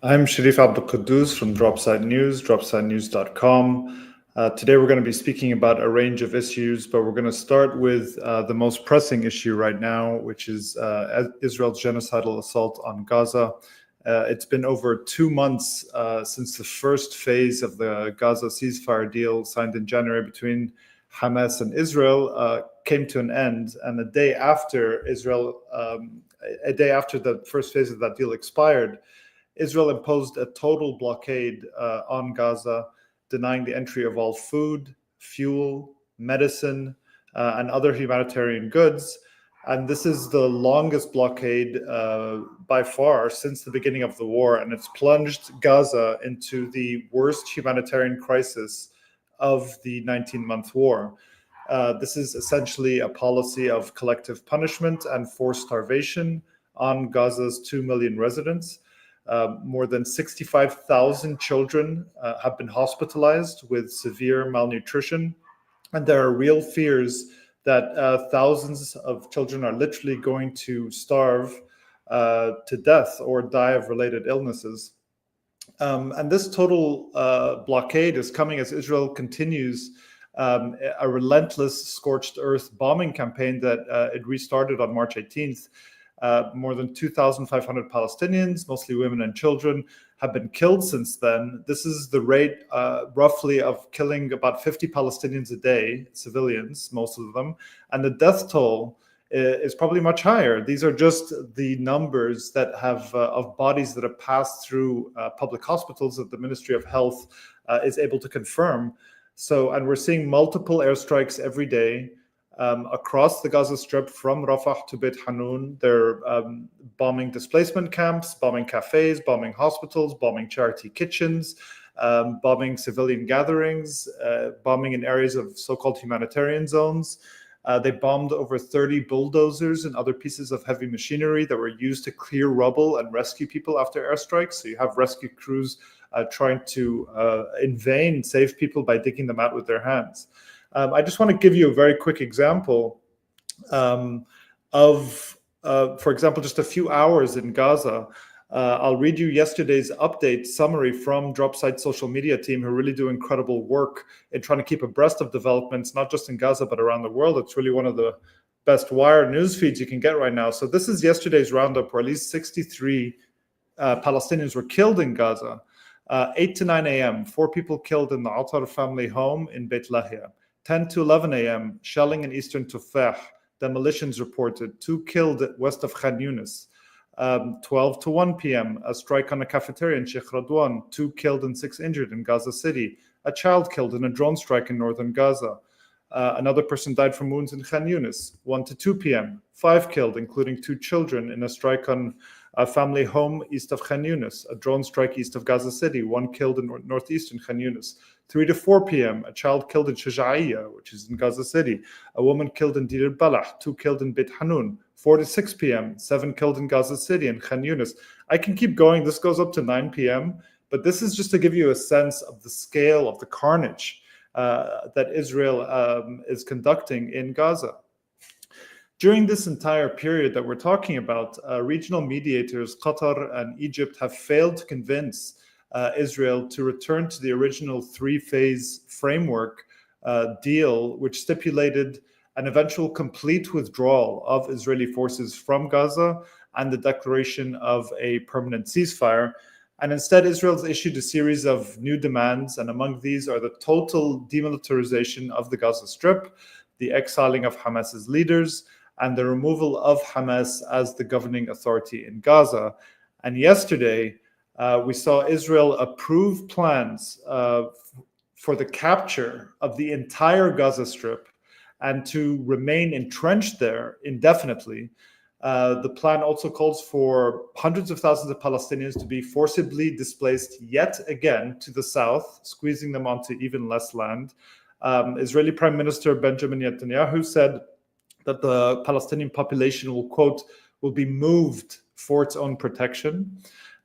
I'm Sharif Abdul from Dropside News, dropsidenews.com. Today we're going to be speaking about a range of issues, but we're going to start with the most pressing issue right now, which is Israel's genocidal assault on Gaza. It's been over 2 months since the first phase of the Gaza ceasefire deal signed in January between Hamas and Israel came to an end, and a day after the first phase of that deal expired, Israel imposed a total blockade on Gaza, denying the entry of all food, fuel, medicine, and other humanitarian goods. And this is the longest blockade by far since the beginning of the war, and it's plunged Gaza into the worst humanitarian crisis of the 19-month war. This is essentially a policy of collective punishment and forced starvation on Gaza's 2 million residents. More than 65,000 children have been hospitalized with severe malnutrition, and there are real fears that thousands of children are literally going to starve to death or die of related illnesses. And this total blockade is coming as Israel continues a relentless scorched earth bombing campaign that it restarted on March 18th. More than 2,500 Palestinians, mostly women and children, have been killed since then. This is the rate roughly of killing about 50 Palestinians a day, civilians, most of them. And the death toll is probably much higher. These are just the numbers that have of bodies that have passed through public hospitals that the Ministry of Health is able to confirm. And we're seeing multiple airstrikes every day. Across the Gaza Strip, from Rafah to Beit Hanun. They're bombing displacement camps, bombing cafes, bombing hospitals, bombing charity kitchens, bombing civilian gatherings, bombing in areas of so-called humanitarian zones. They bombed over 30 bulldozers and other pieces of heavy machinery that were used to clear rubble and rescue people after airstrikes. So you have rescue crews trying to, in vain, save people by digging them out with their hands. I just want to give you a very quick example of, for example, just a few hours in Gaza. I'll read you yesterday's update summary from Dropside social media team, who really do incredible work in trying to keep abreast of developments, not just in Gaza, but around the world. It's really one of the best wire news feeds you can get right now. So this is yesterday's roundup, where at least 63 Palestinians were killed in Gaza. 8 to 9 a.m., 4 people killed in the Attar family home in Beit Lahia. 10 to 11 a.m., shelling in eastern Tufah, demolitions reported, 2 killed west of Khan Yunis. 12 to 1 p.m., a strike on a cafeteria in Sheikh Radwan, 2 killed and 6 injured in Gaza City. A child killed in a drone strike in northern Gaza. Another person died from wounds in Khan Yunis. 1 to 2 p.m., 5 killed, including 2 children, in a strike on a family home east of Khan Yunis. A drone strike east of Gaza City, 1 killed in northeastern Khan Yunis. 3 to 4 p.m., a child killed in Shaja'iyya, which is in Gaza City. A woman killed in Dir al-Balah, 2 killed in Beit Hanun. 4 to 6 p.m., 7 killed in Gaza City and Khan Yunis. I can keep going. This goes up to 9 p.m., but this is just to give you a sense of the scale of the carnage that Israel is conducting in Gaza. During this entire period that we're talking about, regional mediators, Qatar and Egypt, have failed to convince Israel to return to the original 3-phase framework deal, which stipulated an eventual complete withdrawal of Israeli forces from Gaza and the declaration of a permanent ceasefire. And instead, Israel's issued a series of new demands, and among these are the total demilitarization of the Gaza Strip, the exiling of Hamas's leaders, and the removal of Hamas as the governing authority in Gaza. And yesterday, we saw Israel approve plans for the capture of the entire Gaza Strip and to remain entrenched there indefinitely. The plan also calls for hundreds of thousands of Palestinians to be forcibly displaced yet again to the south, squeezing them onto even less land. Israeli Prime Minister Benjamin Netanyahu said that the Palestinian population will be moved for its own protection.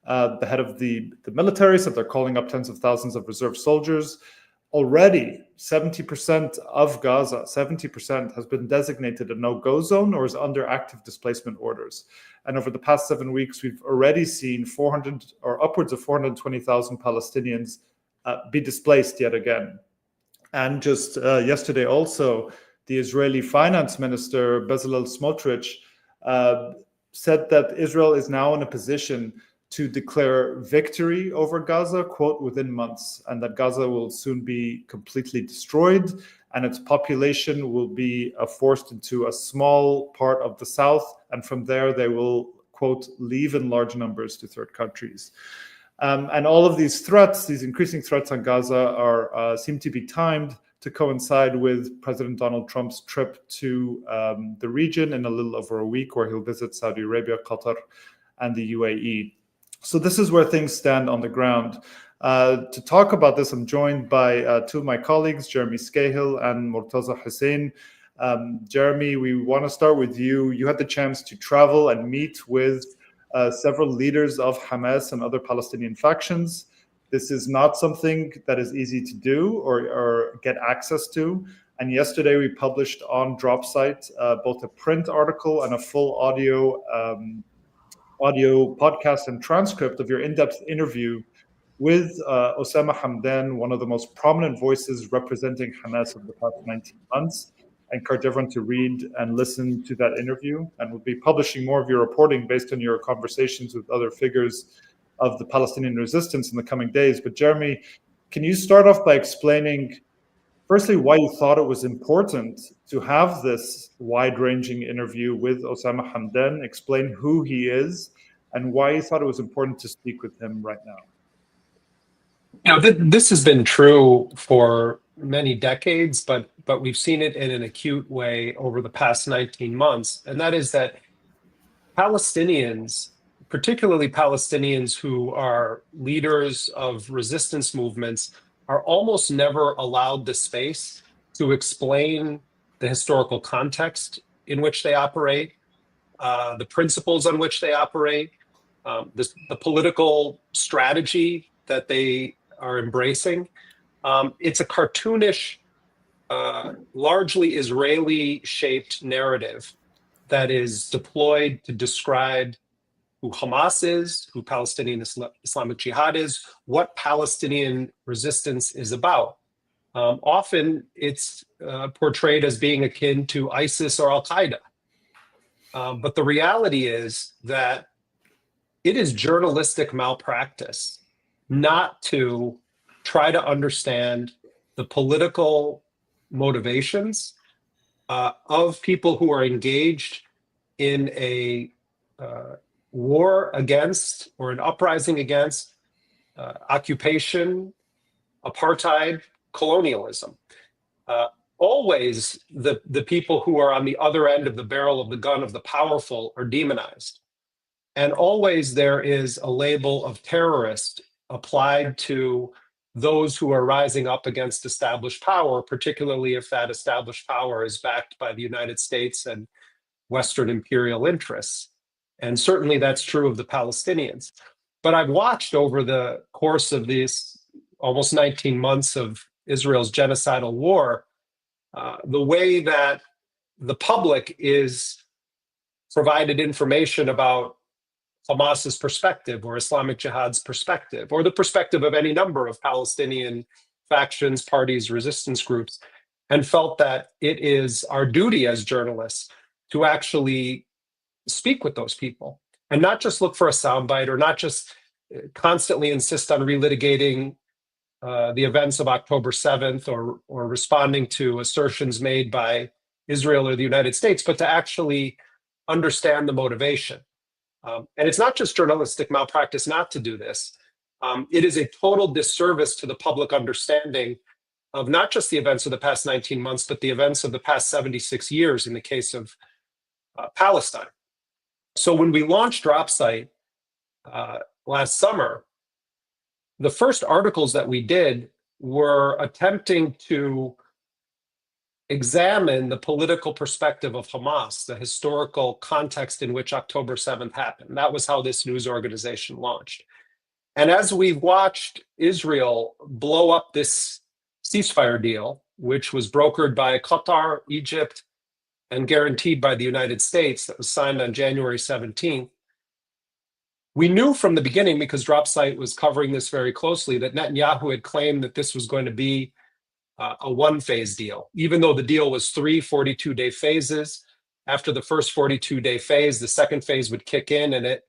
The head of the military said they're calling up tens of thousands of reserve soldiers. already 70% of Gaza, 70% has been designated a no-go zone or is under active displacement orders. And over the past 7 weeks, we've already seen 400 or upwards of 420,000 Palestinians be displaced yet again. And just yesterday also, the Israeli finance minister, Bezalel Smotrich, said that Israel is now in a position to declare victory over Gaza, quote, within months, and that Gaza will soon be completely destroyed and its population will be forced into a small part of the south. And from there, they will, quote, leave in large numbers to third countries. And all of these threats, these increasing threats on Gaza are seem to be timed to coincide with President Donald Trump's trip to the region in a little over a week, where he'll visit Saudi Arabia, Qatar, and the UAE. So this is where things stand on the ground. To talk about this, I'm joined by two of my colleagues, Jeremy Scahill and Murtaza Hussain. Jeremy, we want to start with you. You had the chance to travel and meet with several leaders of Hamas and other Palestinian factions. This is not something that is easy to do or get access to. And yesterday we published on Dropsite both a print article and a full audio podcast and transcript of your in-depth interview with Osama Hamdan, one of the most prominent voices representing Hamas over the past 19 months. I encourage everyone to read and listen to that interview, and we'll be publishing more of your reporting based on your conversations with other figures of the Palestinian resistance in the coming days. But Jeremy, can you start off by explaining, firstly, why you thought it was important to have this wide-ranging interview with Osama Hamdan, explain who he is, and why you thought it was important to speak with him right now? This has been true for many decades, but we've seen it in an acute way over the past 19 months. And that is that Palestinians, particularly Palestinians who are leaders of resistance movements, are almost never allowed the space to explain the historical context in which they operate, the principles on which they operate, the political strategy that they are embracing. It's a cartoonish, largely Israeli-shaped narrative that is deployed to describe who Hamas is, who Palestinian Islamic Jihad is, what Palestinian resistance is about. Often it's portrayed as being akin to ISIS or Al-Qaeda. But the reality is that it is journalistic malpractice not to try to understand the political motivations of people who are engaged in a war against or an uprising against occupation, apartheid, colonialism. Always the people who are on the other end of the barrel of the gun of the powerful are demonized. And always there is a label of terrorist applied to those who are rising up against established power, particularly if that established power is backed by the United States and Western imperial interests. And certainly that's true of the Palestinians. But I've watched over the course of these almost 19 months of Israel's genocidal war, the way that the public is provided information about Hamas's perspective or Islamic Jihad's perspective, or the perspective of any number of Palestinian factions, parties, resistance groups, and felt that it is our duty as journalists to actually speak with those people and not just look for a soundbite or not just constantly insist on relitigating the events of October 7th or responding to assertions made by Israel or the United States, but to actually understand the motivation. And it's not just journalistic malpractice not to do this. It is a total disservice to the public understanding of not just the events of the past 19 months, but the events of the past 76 years in the case of Palestine. So when we launched Dropsite last summer, the first articles that we did were attempting to examine the political perspective of Hamas, the historical context in which October 7th happened. That was how this news organization launched. And as we've watched Israel blow up this ceasefire deal, which was brokered by Qatar, Egypt, and guaranteed by the United States, that was signed on January 17th, we knew from the beginning, because DropSite was covering this very closely, that Netanyahu had claimed that this was going to be a one-phase deal, even though the deal was 3 42-day phases. After the first 42-day phase, the second phase would kick in, and it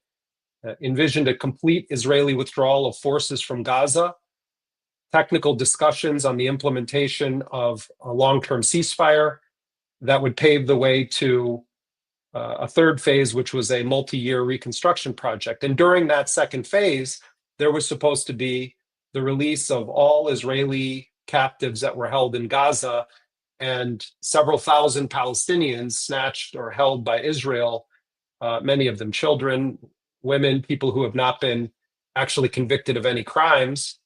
envisioned a complete Israeli withdrawal of forces from Gaza, technical discussions on the implementation of a long-term ceasefire that would pave the way to a third phase, which was a multi-year reconstruction project. And during that second phase, there was supposed to be the release of all Israeli captives that were held in Gaza, and several thousand Palestinians snatched or held by Israel, many of them children, women, people who have not been actually convicted of any crimes,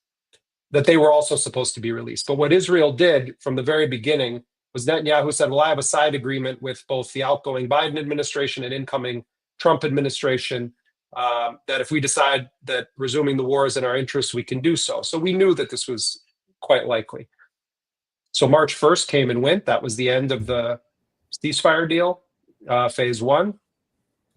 that they were also supposed to be released. But what Israel did from the very beginning was Netanyahu said, well, I have a side agreement with both the outgoing Biden administration and incoming Trump administration, that if we decide that resuming the war is in our interest, we can do so. So we knew that this was quite likely. So March 1st came and went. That was the end of the ceasefire deal, phase one.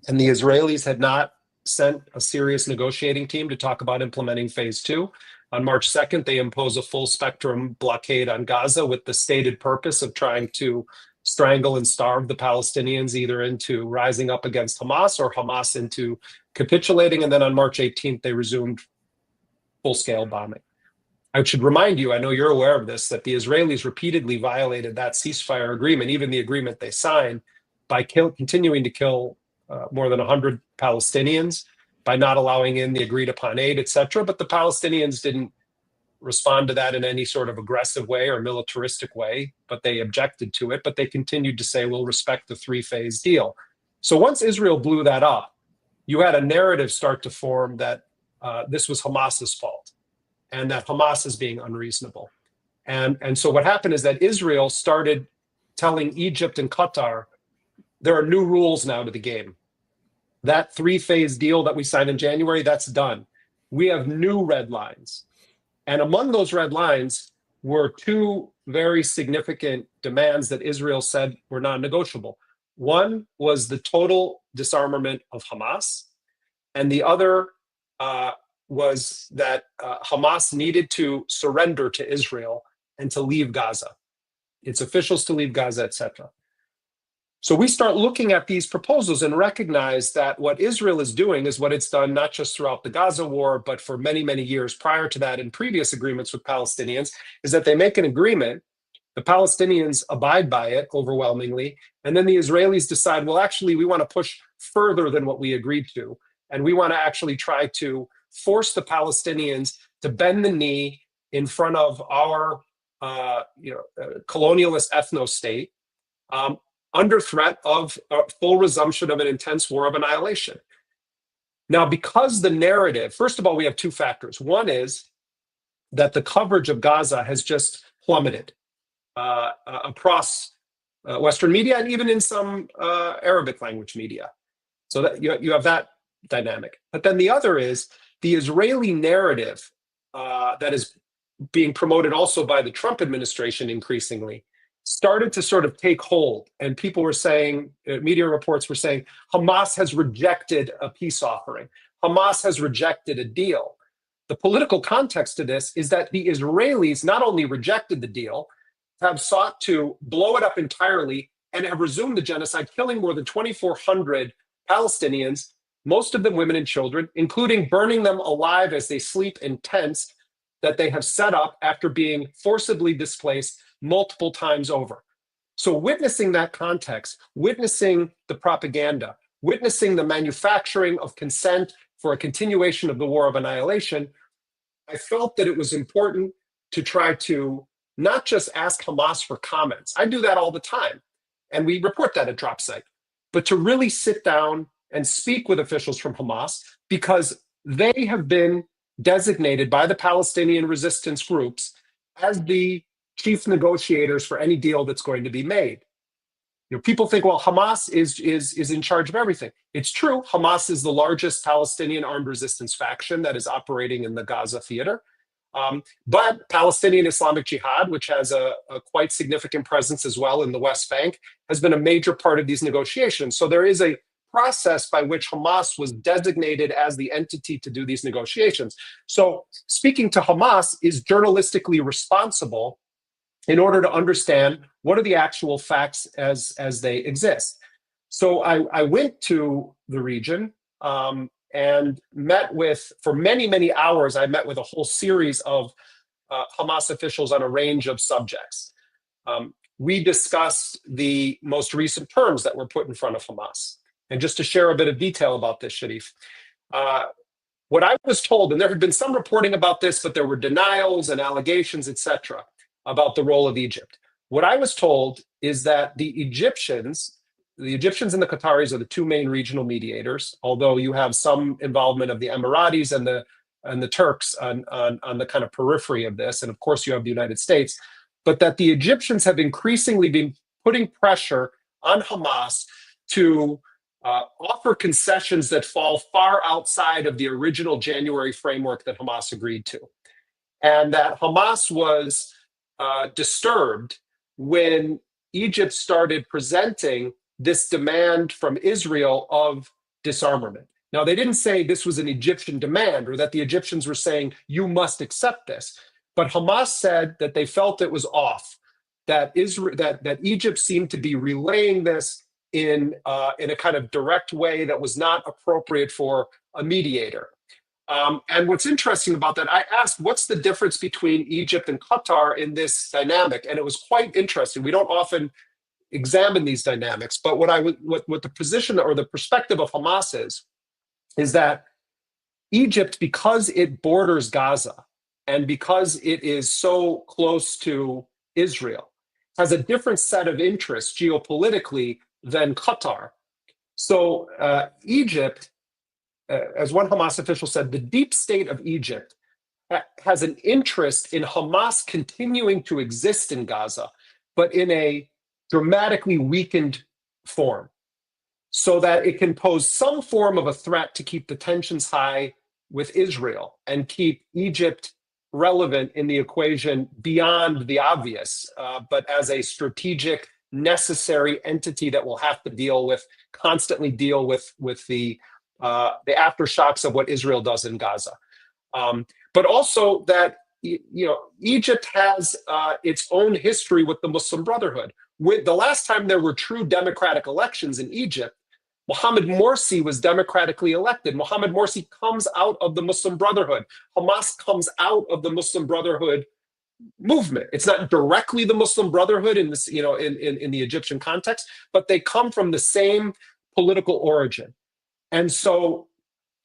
And the Israelis had not sent a serious negotiating team to talk about implementing phase two. On March 2nd, they impose a full spectrum blockade on Gaza with the stated purpose of trying to strangle and starve the Palestinians either into rising up against Hamas or Hamas into capitulating. And then on March 18th, they resumed full-scale bombing. I should remind you, I know you're aware of this, that the Israelis repeatedly violated that ceasefire agreement, even the agreement they signed, by continuing to kill more than 100 Palestinians, by not allowing in the agreed upon aid, etc. But the Palestinians didn't respond to that in any sort of aggressive way or militaristic way, but they objected to it. But they continued to say, we'll respect the three-phase deal. So once Israel blew that up, you had a narrative start to form that this was Hamas's fault and that Hamas is being unreasonable. And so what happened is that Israel started telling Egypt and Qatar, there are new rules now to the game. That three-phase deal that we signed in January, that's done. We have new red lines. And among those red lines were two very significant demands that Israel said were non-negotiable. One was the total disarmament of Hamas, and the other was that Hamas needed to surrender to Israel and to leave Gaza, its officials to leave Gaza, etc. So we start looking at these proposals and recognize that what Israel is doing is what it's done not just throughout the Gaza war, but for many, many years prior to that in previous agreements with Palestinians, is that they make an agreement, the Palestinians abide by it overwhelmingly, and then the Israelis decide, well, actually, we want to push further than what we agreed to, and we want to actually try to force the Palestinians to bend the knee in front of our colonialist ethno-state, under threat of full resumption of an intense war of annihilation. Now, because the narrative, first of all, we have two factors. One is that the coverage of Gaza has just plummeted across Western media and even in some Arabic language media. So that you have that dynamic. But then the other is the Israeli narrative that is being promoted also by the Trump administration increasingly started to sort of take hold. And people were saying, media reports were saying, Hamas has rejected a peace offering. Hamas has rejected a deal. The political context to this is that the Israelis not only rejected the deal, have sought to blow it up entirely and have resumed the genocide, killing more than 2,400 Palestinians, most of them women and children, including burning them alive as they sleep in tents that they have set up after being forcibly displaced multiple times over. So witnessing that context, witnessing the propaganda, witnessing the manufacturing of consent for a continuation of the war of annihilation, I felt that it was important to try to not just ask Hamas for comments. I do that all the time, and we report that at DropSite, but to really sit down and speak with officials from Hamas, because they have been designated by the Palestinian resistance groups as the chief negotiators for any deal that's going to be made. You know, people think, well, Hamas is in charge of everything. It's true. Hamas is the largest Palestinian armed resistance faction that is operating in the Gaza theater. But Palestinian Islamic Jihad, which has a quite significant presence as well in the West Bank, has been a major part of these negotiations. So there is a process by which Hamas was designated as the entity to do these negotiations. So speaking to Hamas is journalistically responsible in order to understand what are the actual facts as they exist. So I went to the region and met with, for many, many hours, I met with a whole series of Hamas officials on a range of subjects. We discussed the most recent terms that were put in front of Hamas. And just to share a bit of detail about this, Sharif, what I was told, and there had been some reporting about this, but there were denials and allegations, etc., about the role of Egypt. What I was told is that the Egyptians and the Qataris are the two main regional mediators, although you have some involvement of the Emiratis and the Turks on the kind of periphery of this, and of course you have the United States, but that the Egyptians have increasingly been putting pressure on Hamas to offer concessions that fall far outside of the original January framework that Hamas agreed to. And that Hamas was disturbed when Egypt started presenting this demand from Israel of disarmament. Now, they didn't say this was an Egyptian demand or that the Egyptians were saying, you must accept this. But Hamas said that they felt it was off, that Egypt seemed to be relaying this in a kind of direct way that was not appropriate for a mediator. And what's interesting about that, I asked, what's the difference between Egypt and Qatar in this dynamic? And it was quite interesting. We don't often examine these dynamics, but what the position or the perspective of Hamas is that Egypt, because it borders Gaza and because it is so close to Israel, has a different set of interests geopolitically than Qatar. So Egypt, as one Hamas official said, the deep state of Egypt has an interest in Hamas continuing to exist in Gaza, but in a dramatically weakened form, so that it can pose some form of a threat to keep the tensions high with Israel and keep Egypt relevant in the equation beyond the obvious, but as a strategic, necessary entity that will have to constantly deal with the aftershocks of what Israel does in Gaza. But also that Egypt has its own history with the Muslim Brotherhood. The last time there were true democratic elections in Egypt, Mohammed Morsi was democratically elected. Mohammed Morsi comes out of the Muslim Brotherhood. Hamas comes out of the Muslim Brotherhood movement. It's not directly the Muslim Brotherhood in this, in the Egyptian context, but they come from the same political origin. And so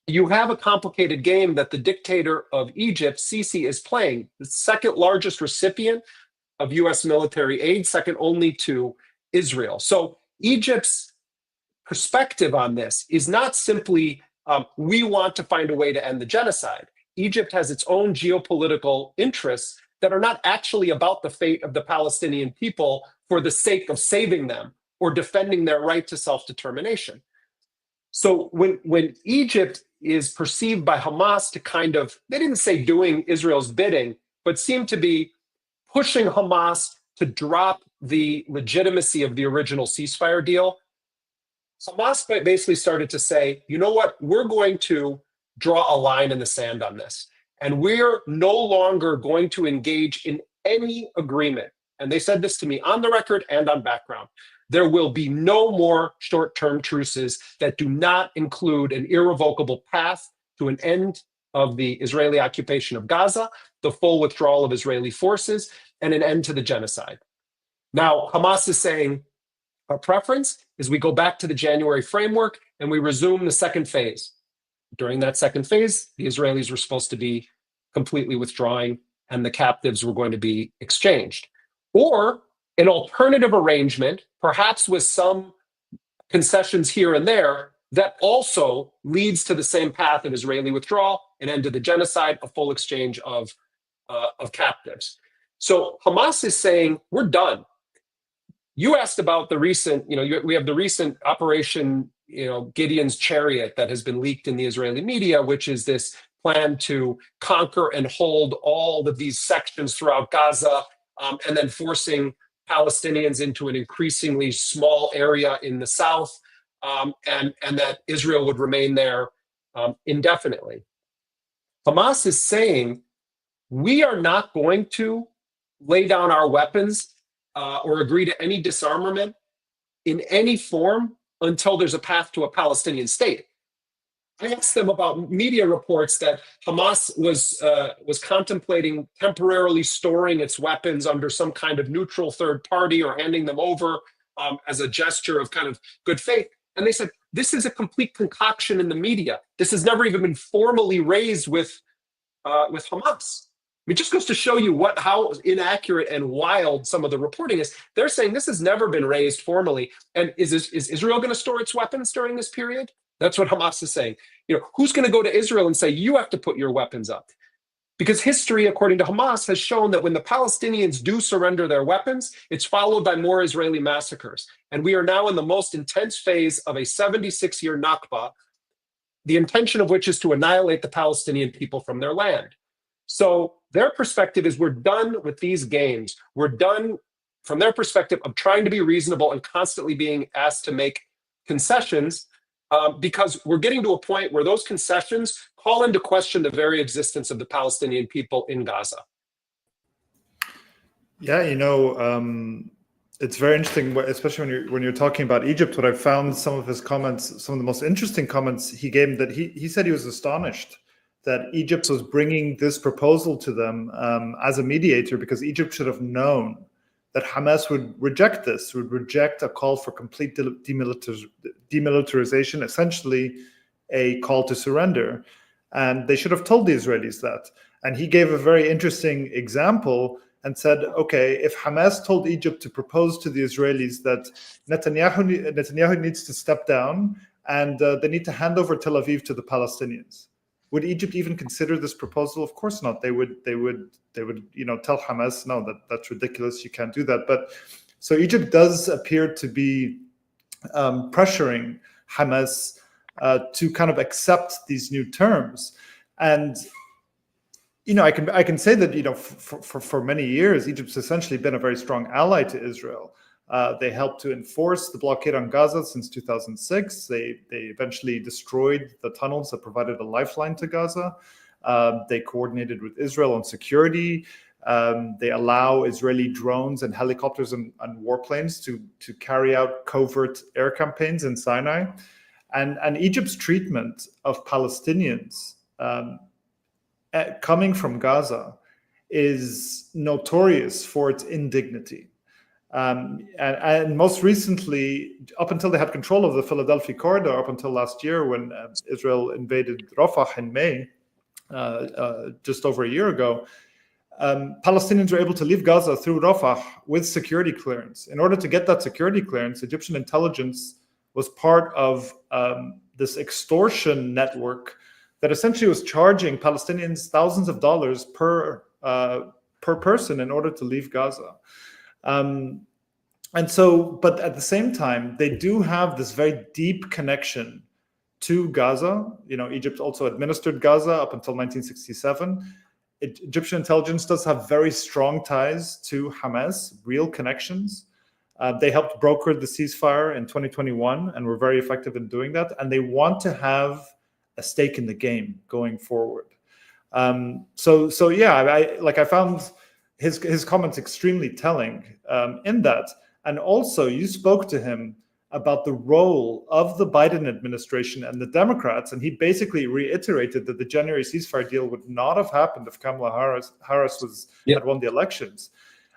you have a complicated game that the dictator of Egypt, Sisi, is playing, the second largest recipient of US military aid, second only to Israel. So Egypt's perspective on this is not simply, we want to find a way to end the genocide. Egypt has its own geopolitical interests that are not actually about the fate of the Palestinian people for the sake of saving them or defending their right to self-determination. So when Egypt is perceived by Hamas to kind of, they didn't say doing Israel's bidding, but seemed to be pushing Hamas to drop the legitimacy of the original ceasefire deal, Hamas basically started to say, you know what, we're going to draw a line in the sand on this. And we're no longer going to engage in any agreement. And they said this to me on the record and on background. There will be no more short-term truces that do not include an irrevocable path to an end of the Israeli occupation of Gaza, the full withdrawal of Israeli forces, and an end to the genocide. Now, Hamas is saying our preference is we go back to the January framework and we resume the second phase. During that second phase, the Israelis were supposed to be completely withdrawing and the captives were going to be exchanged. Or an alternative arrangement, perhaps with some concessions here and there, that also leads to the same path of Israeli withdrawal, an end to the genocide, a full exchange of captives. So Hamas is saying, we're done. You asked about the recent, we have the recent Operation, Gideon's Chariot that has been leaked in the Israeli media, which is this plan to conquer and hold all of these sections throughout Gaza, and then forcing Palestinians into an increasingly small area in the south, and that Israel would remain there indefinitely. Hamas is saying, we are not going to lay down our weapons or agree to any disarmament in any form until there's a path to a Palestinian state. I asked them about media reports that Hamas was contemplating temporarily storing its weapons under some kind of neutral third party or handing them over as a gesture of kind of good faith. And they said, this is a complete concoction in the media. This has never even been formally raised with Hamas. It just goes to show you how inaccurate and wild some of the reporting is. They're saying this has never been raised formally. And is Israel going to store its weapons during this period? That's what Hamas is saying. Who's going to go to Israel and say, you have to put your weapons up? Because history, according to Hamas, has shown that when the Palestinians do surrender their weapons, it's followed by more Israeli massacres. And we are now in the most intense phase of a 76-year Nakba, the intention of which is to annihilate the Palestinian people from their land. So their perspective is, we're done with these games. We're done, from their perspective, of trying to be reasonable and constantly being asked to make concessions, because we're getting to a point where those concessions call into question the very existence of the Palestinian people in Gaza. Yeah, it's very interesting, especially when you're talking about Egypt. What I found, some of his comments, some of the most interesting comments he gave, that he said he was astonished that Egypt was bringing this proposal to them as a mediator, because Egypt should have known that Hamas would reject this, would reject a call for complete demilitarization, essentially a call to surrender. And they should have told the Israelis that. And he gave a very interesting example and said, okay, if Hamas told Egypt to propose to the Israelis that Netanyahu needs to step down and they need to hand over Tel Aviv to the Palestinians, would Egypt even consider this proposal? Of course not. They would tell Hamas, no, that's ridiculous. You can't do that. But so Egypt does appear to be pressuring Hamas to kind of accept these new terms. And I can say that for many years, Egypt's essentially been a very strong ally to Israel. They helped to enforce the blockade on Gaza since 2006. They eventually destroyed the tunnels that provided a lifeline to Gaza. They coordinated with Israel on security. They allow Israeli drones and helicopters and warplanes to carry out covert air campaigns in Sinai. And Egypt's treatment of Palestinians coming from Gaza is notorious for its indignity. And most recently, up until they had control of the Philadelphia corridor, up until last year when Israel invaded Rafah in May, just over a year ago, Palestinians were able to leave Gaza through Rafah with security clearance. In order to get that security clearance, Egyptian intelligence was part of this extortion network that essentially was charging Palestinians thousands of dollars per person in order to leave Gaza. And so, but at the same time, they do have this very deep connection to Gaza. Egypt also administered Gaza up until 1967. Egyptian intelligence does have very strong ties to Hamas, real connections. They helped broker the ceasefire in 2021 and were very effective in doing that. And they want to have a stake in the game going forward. So yeah, I found his comments extremely telling in that. And also, you spoke to him about the role of the Biden administration and the Democrats, and he basically reiterated that the January ceasefire deal would not have happened if Kamala Harris had won the elections.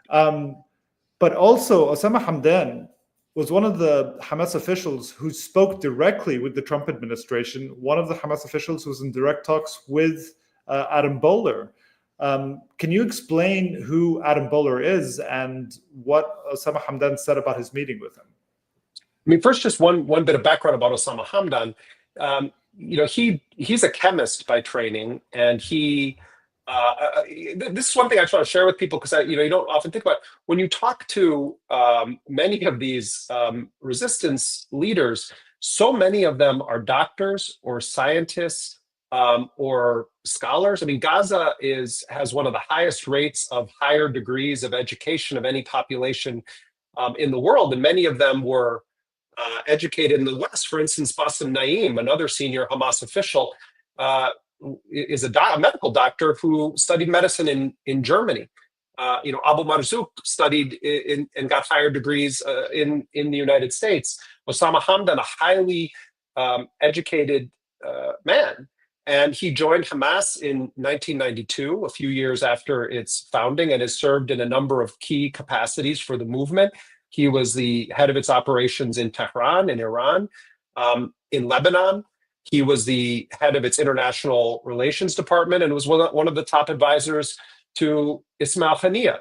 But also, Osama Hamdan was one of the Hamas officials who spoke directly with the Trump administration. One of the Hamas officials was in direct talks with Adam Bowler. Can you explain who Adam Bowler is and what Osama Hamdan said about his meeting with him? I mean, first, just one bit of background about Osama Hamdan. He's a chemist by training, and he. This is one thing I try to share with people because you don't often think about it. When you talk to many of these resistance leaders, so many of them are doctors or scientists or scholars. I mean, Gaza has one of the highest rates of higher degrees of education of any population in the world, and many of them were educated in the West. For instance, Bassem Naim, another senior Hamas official, is a medical doctor who studied medicine in Germany. Abu Marzouk studied and got higher degrees in the United States. Osama Hamdan, a highly educated man, and he joined Hamas in 1992, a few years after its founding, and has served in a number of key capacities for the movement. He was the head of its operations in Tehran, in Iran, in Lebanon. He was the head of its international relations department and was one of the top advisors to Ismail Haniyeh,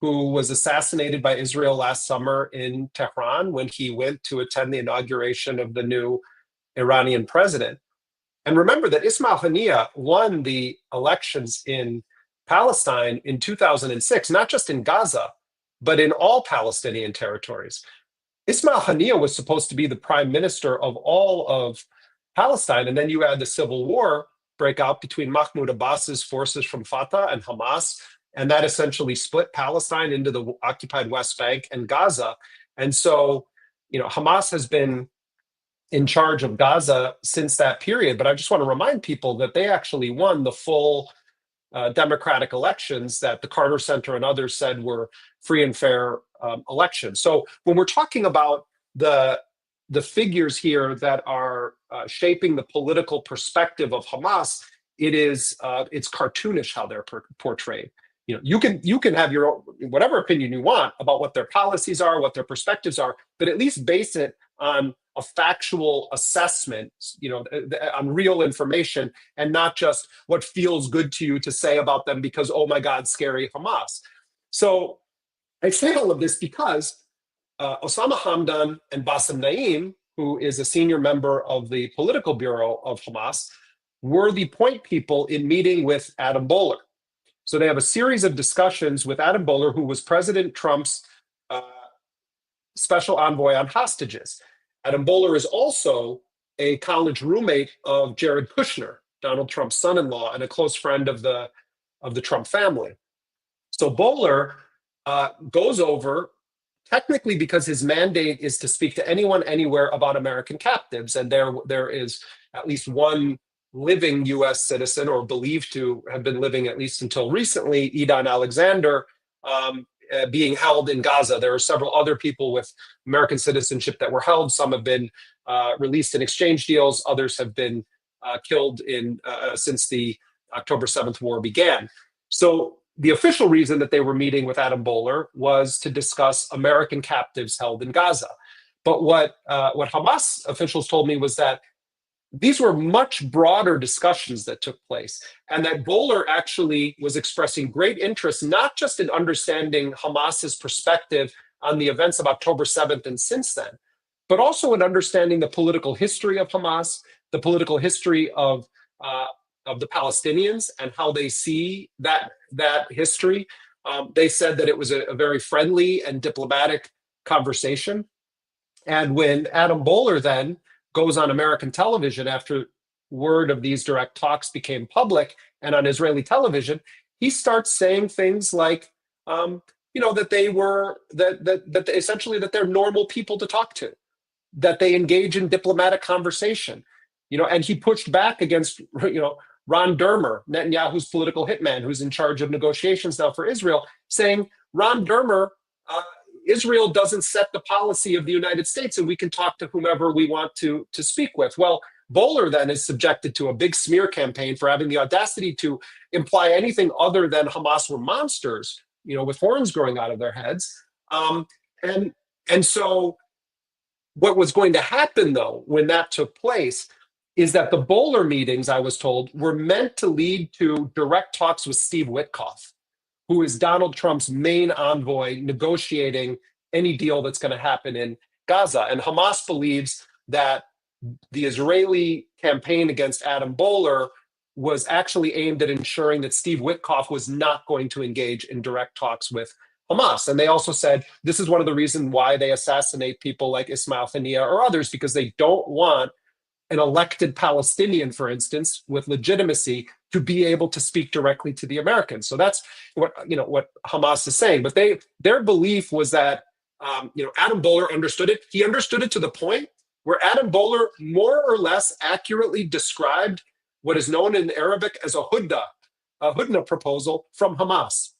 who was assassinated by Israel last summer in Tehran when he went to attend the inauguration of the new Iranian president. And remember that Ismail Haniyeh won the elections in Palestine in 2006, not just in Gaza, but in all Palestinian territories. Ismail Haniyeh was supposed to be the prime minister of all of Palestine, and then you had the civil war break out between Mahmoud Abbas's forces from Fatah and Hamas, and that essentially split Palestine into the occupied West Bank and Gaza. And so, Hamas has been in charge of Gaza since that period. But I just want to remind people that they actually won the full democratic elections that the Carter Center and others said were free and fair elections. So when we're talking about the figures here that are shaping the political perspective of Hamas, it's cartoonish how they're portrayed. You can have your own, whatever opinion you want about what their policies are, what their perspectives are, but at least base it on a factual assessment, on real information, and not just what feels good to you to say about them because, oh my God, scary Hamas. So I say all of this because Osama Hamdan and Bassem Naim, who is a senior member of the political bureau of Hamas, were the point people in meeting with Adam Boehler. So they have a series of discussions with Adam Boehler, who was President Trump's special envoy on hostages. Adam Boehler is also a college roommate of Jared Kushner, Donald Trump's son-in-law, and a close friend of the Trump family. So Boehler goes over, technically because his mandate is to speak to anyone, anywhere about American captives, and there is at least one living U.S. citizen, or believed to have been living at least until recently, Edan Alexander, being held in Gaza. There are several other people with American citizenship that were held. Some have been released in exchange deals. Others have been killed since the October 7th war began. So the official reason that they were meeting with Adam Boehler was to discuss American captives held in Gaza. But what Hamas officials told me was that these were much broader discussions that took place, and that Boehler actually was expressing great interest, not just in understanding Hamas's perspective on the events of October 7th and since then, but also in understanding the political history of Hamas, the political history of the Palestinians, and how they see that history. They said that it was a very friendly and diplomatic conversation. And when Adam Boehler then goes on American television after word of these direct talks became public, and on Israeli television, he starts saying things like, that they were that essentially that they're normal people to talk to, that they engage in diplomatic conversation, and he pushed back against, Ron Dermer, Netanyahu's political hitman, who's in charge of negotiations now for Israel, saying, Ron Dermer, Israel doesn't set the policy of the United States, and we can talk to whomever we want to speak with. Well, Boehler then is subjected to a big smear campaign for having the audacity to imply anything other than Hamas were monsters, with horns growing out of their heads. And so what was going to happen, though, when that took place, is that the Boehler meetings, I was told, were meant to lead to direct talks with Steve Witkoff, who is Donald Trump's main envoy negotiating any deal that's going to happen in Gaza. And Hamas believes that the Israeli campaign against Adam Boehler was actually aimed at ensuring that Steve Witkoff was not going to engage in direct talks with Hamas. And they also said this is one of the reasons why they assassinate people like Ismail Haniyeh or others, because they don't want an elected Palestinian, for instance, with legitimacy to be able to speak directly to the Americans. So that's what what Hamas is saying. But their belief was that Adam Boehler understood it. He understood it to the point where Adam Boehler more or less accurately described what is known in Arabic as a hudna proposal from Hamas.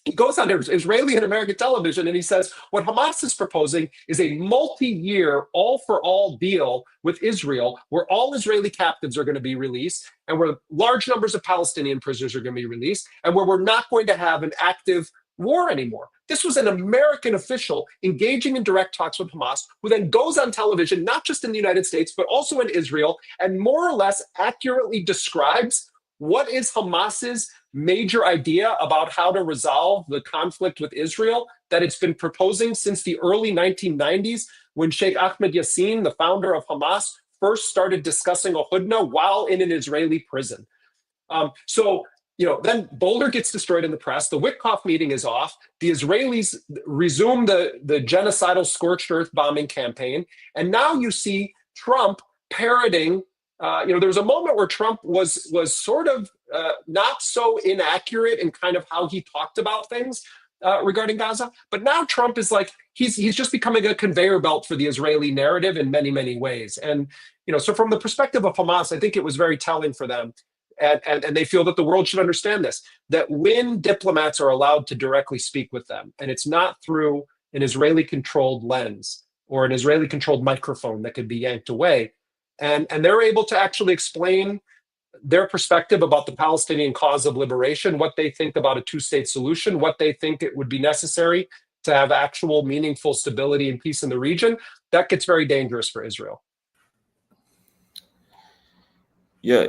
He goes on Israeli and American television and he says, what Hamas is proposing is a multi-year, all-for-all deal with Israel, where all Israeli captives are going to be released and where large numbers of Palestinian prisoners are going to be released and where we're not going to have an active war anymore. This was an American official engaging in direct talks with Hamas, who then goes on television, not just in the United States, but also in Israel, and more or less accurately describes what is Hamas's major idea about how to resolve the conflict with Israel that it's been proposing since the early 1990s, when Sheikh Ahmed Yassin, the founder of Hamas, first started discussing a hudna while in an Israeli prison. Then Boulder gets destroyed in the press. The Witkoff meeting is off. The Israelis resume the genocidal scorched earth bombing campaign. And now you see Trump parroting. There was a moment where Trump was sort of not so inaccurate in kind of how he talked about things regarding Gaza. But now Trump is like, he's just becoming a conveyor belt for the Israeli narrative in many, many ways. And, so from the perspective of Hamas, I think it was very telling for them. And they feel that the world should understand this, that when diplomats are allowed to directly speak with them, and it's not through an Israeli-controlled lens or an Israeli-controlled microphone that could be yanked away, and they're able to actually explain their perspective about the Palestinian cause of liberation, what they think about a two-state solution, what they think it would be necessary to have actual meaningful stability and peace in the region, that gets very dangerous for Israel. Yeah,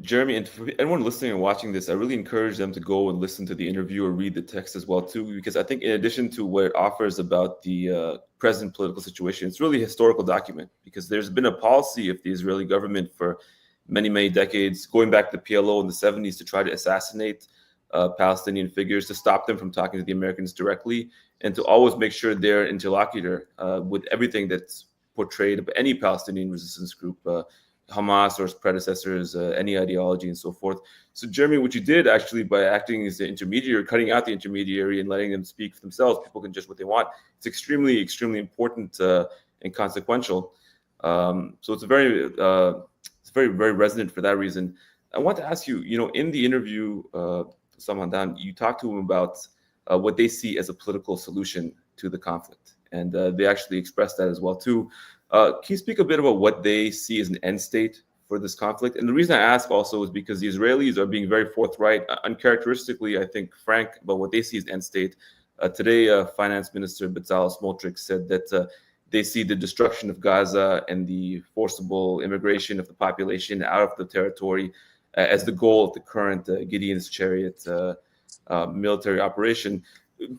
Jeremy, and for anyone listening and watching this, I really encourage them to go and listen to the interview or read the text as well too, because I think in addition to what it offers about the present political situation, it's really a historical document, because there's been a policy of the Israeli government for many, many decades, going back to the PLO in the 70s, to try to assassinate Palestinian figures, to stop them from talking to the Americans directly, and to always make sure they're an interlocutor with everything that's portrayed of any Palestinian resistance group, Hamas or its predecessors, any ideology and so forth. So Jeremy, what you did actually by acting as the intermediary, cutting out the intermediary and letting them speak for themselves, people can judge what they want. It's extremely, extremely important and consequential. So it's very, very resonant for that reason. I want to ask you, in the interview, Hamdan, you talked to him about what they see as a political solution to the conflict. And they actually expressed that as well too. Can you speak a bit about what they see as an end state for this conflict? And the reason I ask also is because the Israelis are being very forthright, uncharacteristically, I think, frank about what they see as end state. Today, Finance Minister Bezalel Smotrich said that they see the destruction of Gaza and the forcible immigration of the population out of the territory as the goal of the current Gideon's Chariot military operation,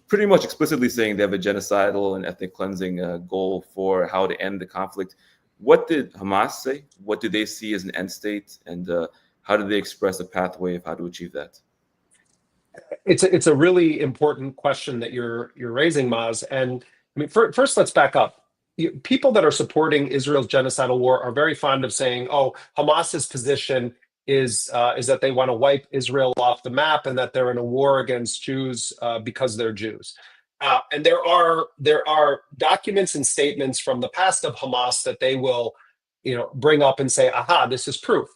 pretty much explicitly saying they have a genocidal and ethnic cleansing goal for how to end the conflict. What did Hamas say? What do they see as an end state? And how do they express a pathway of how to achieve that? It's a really important question that you're raising, Maz. And I mean, first, let's back up. People that are supporting Israel's genocidal war are very fond of saying, "Oh, Hamas's position is that they want to wipe Israel off the map and that they're in a war against Jews because they're Jews." And there are documents and statements from the past of Hamas that they will, bring up and say, "Aha, this is proof."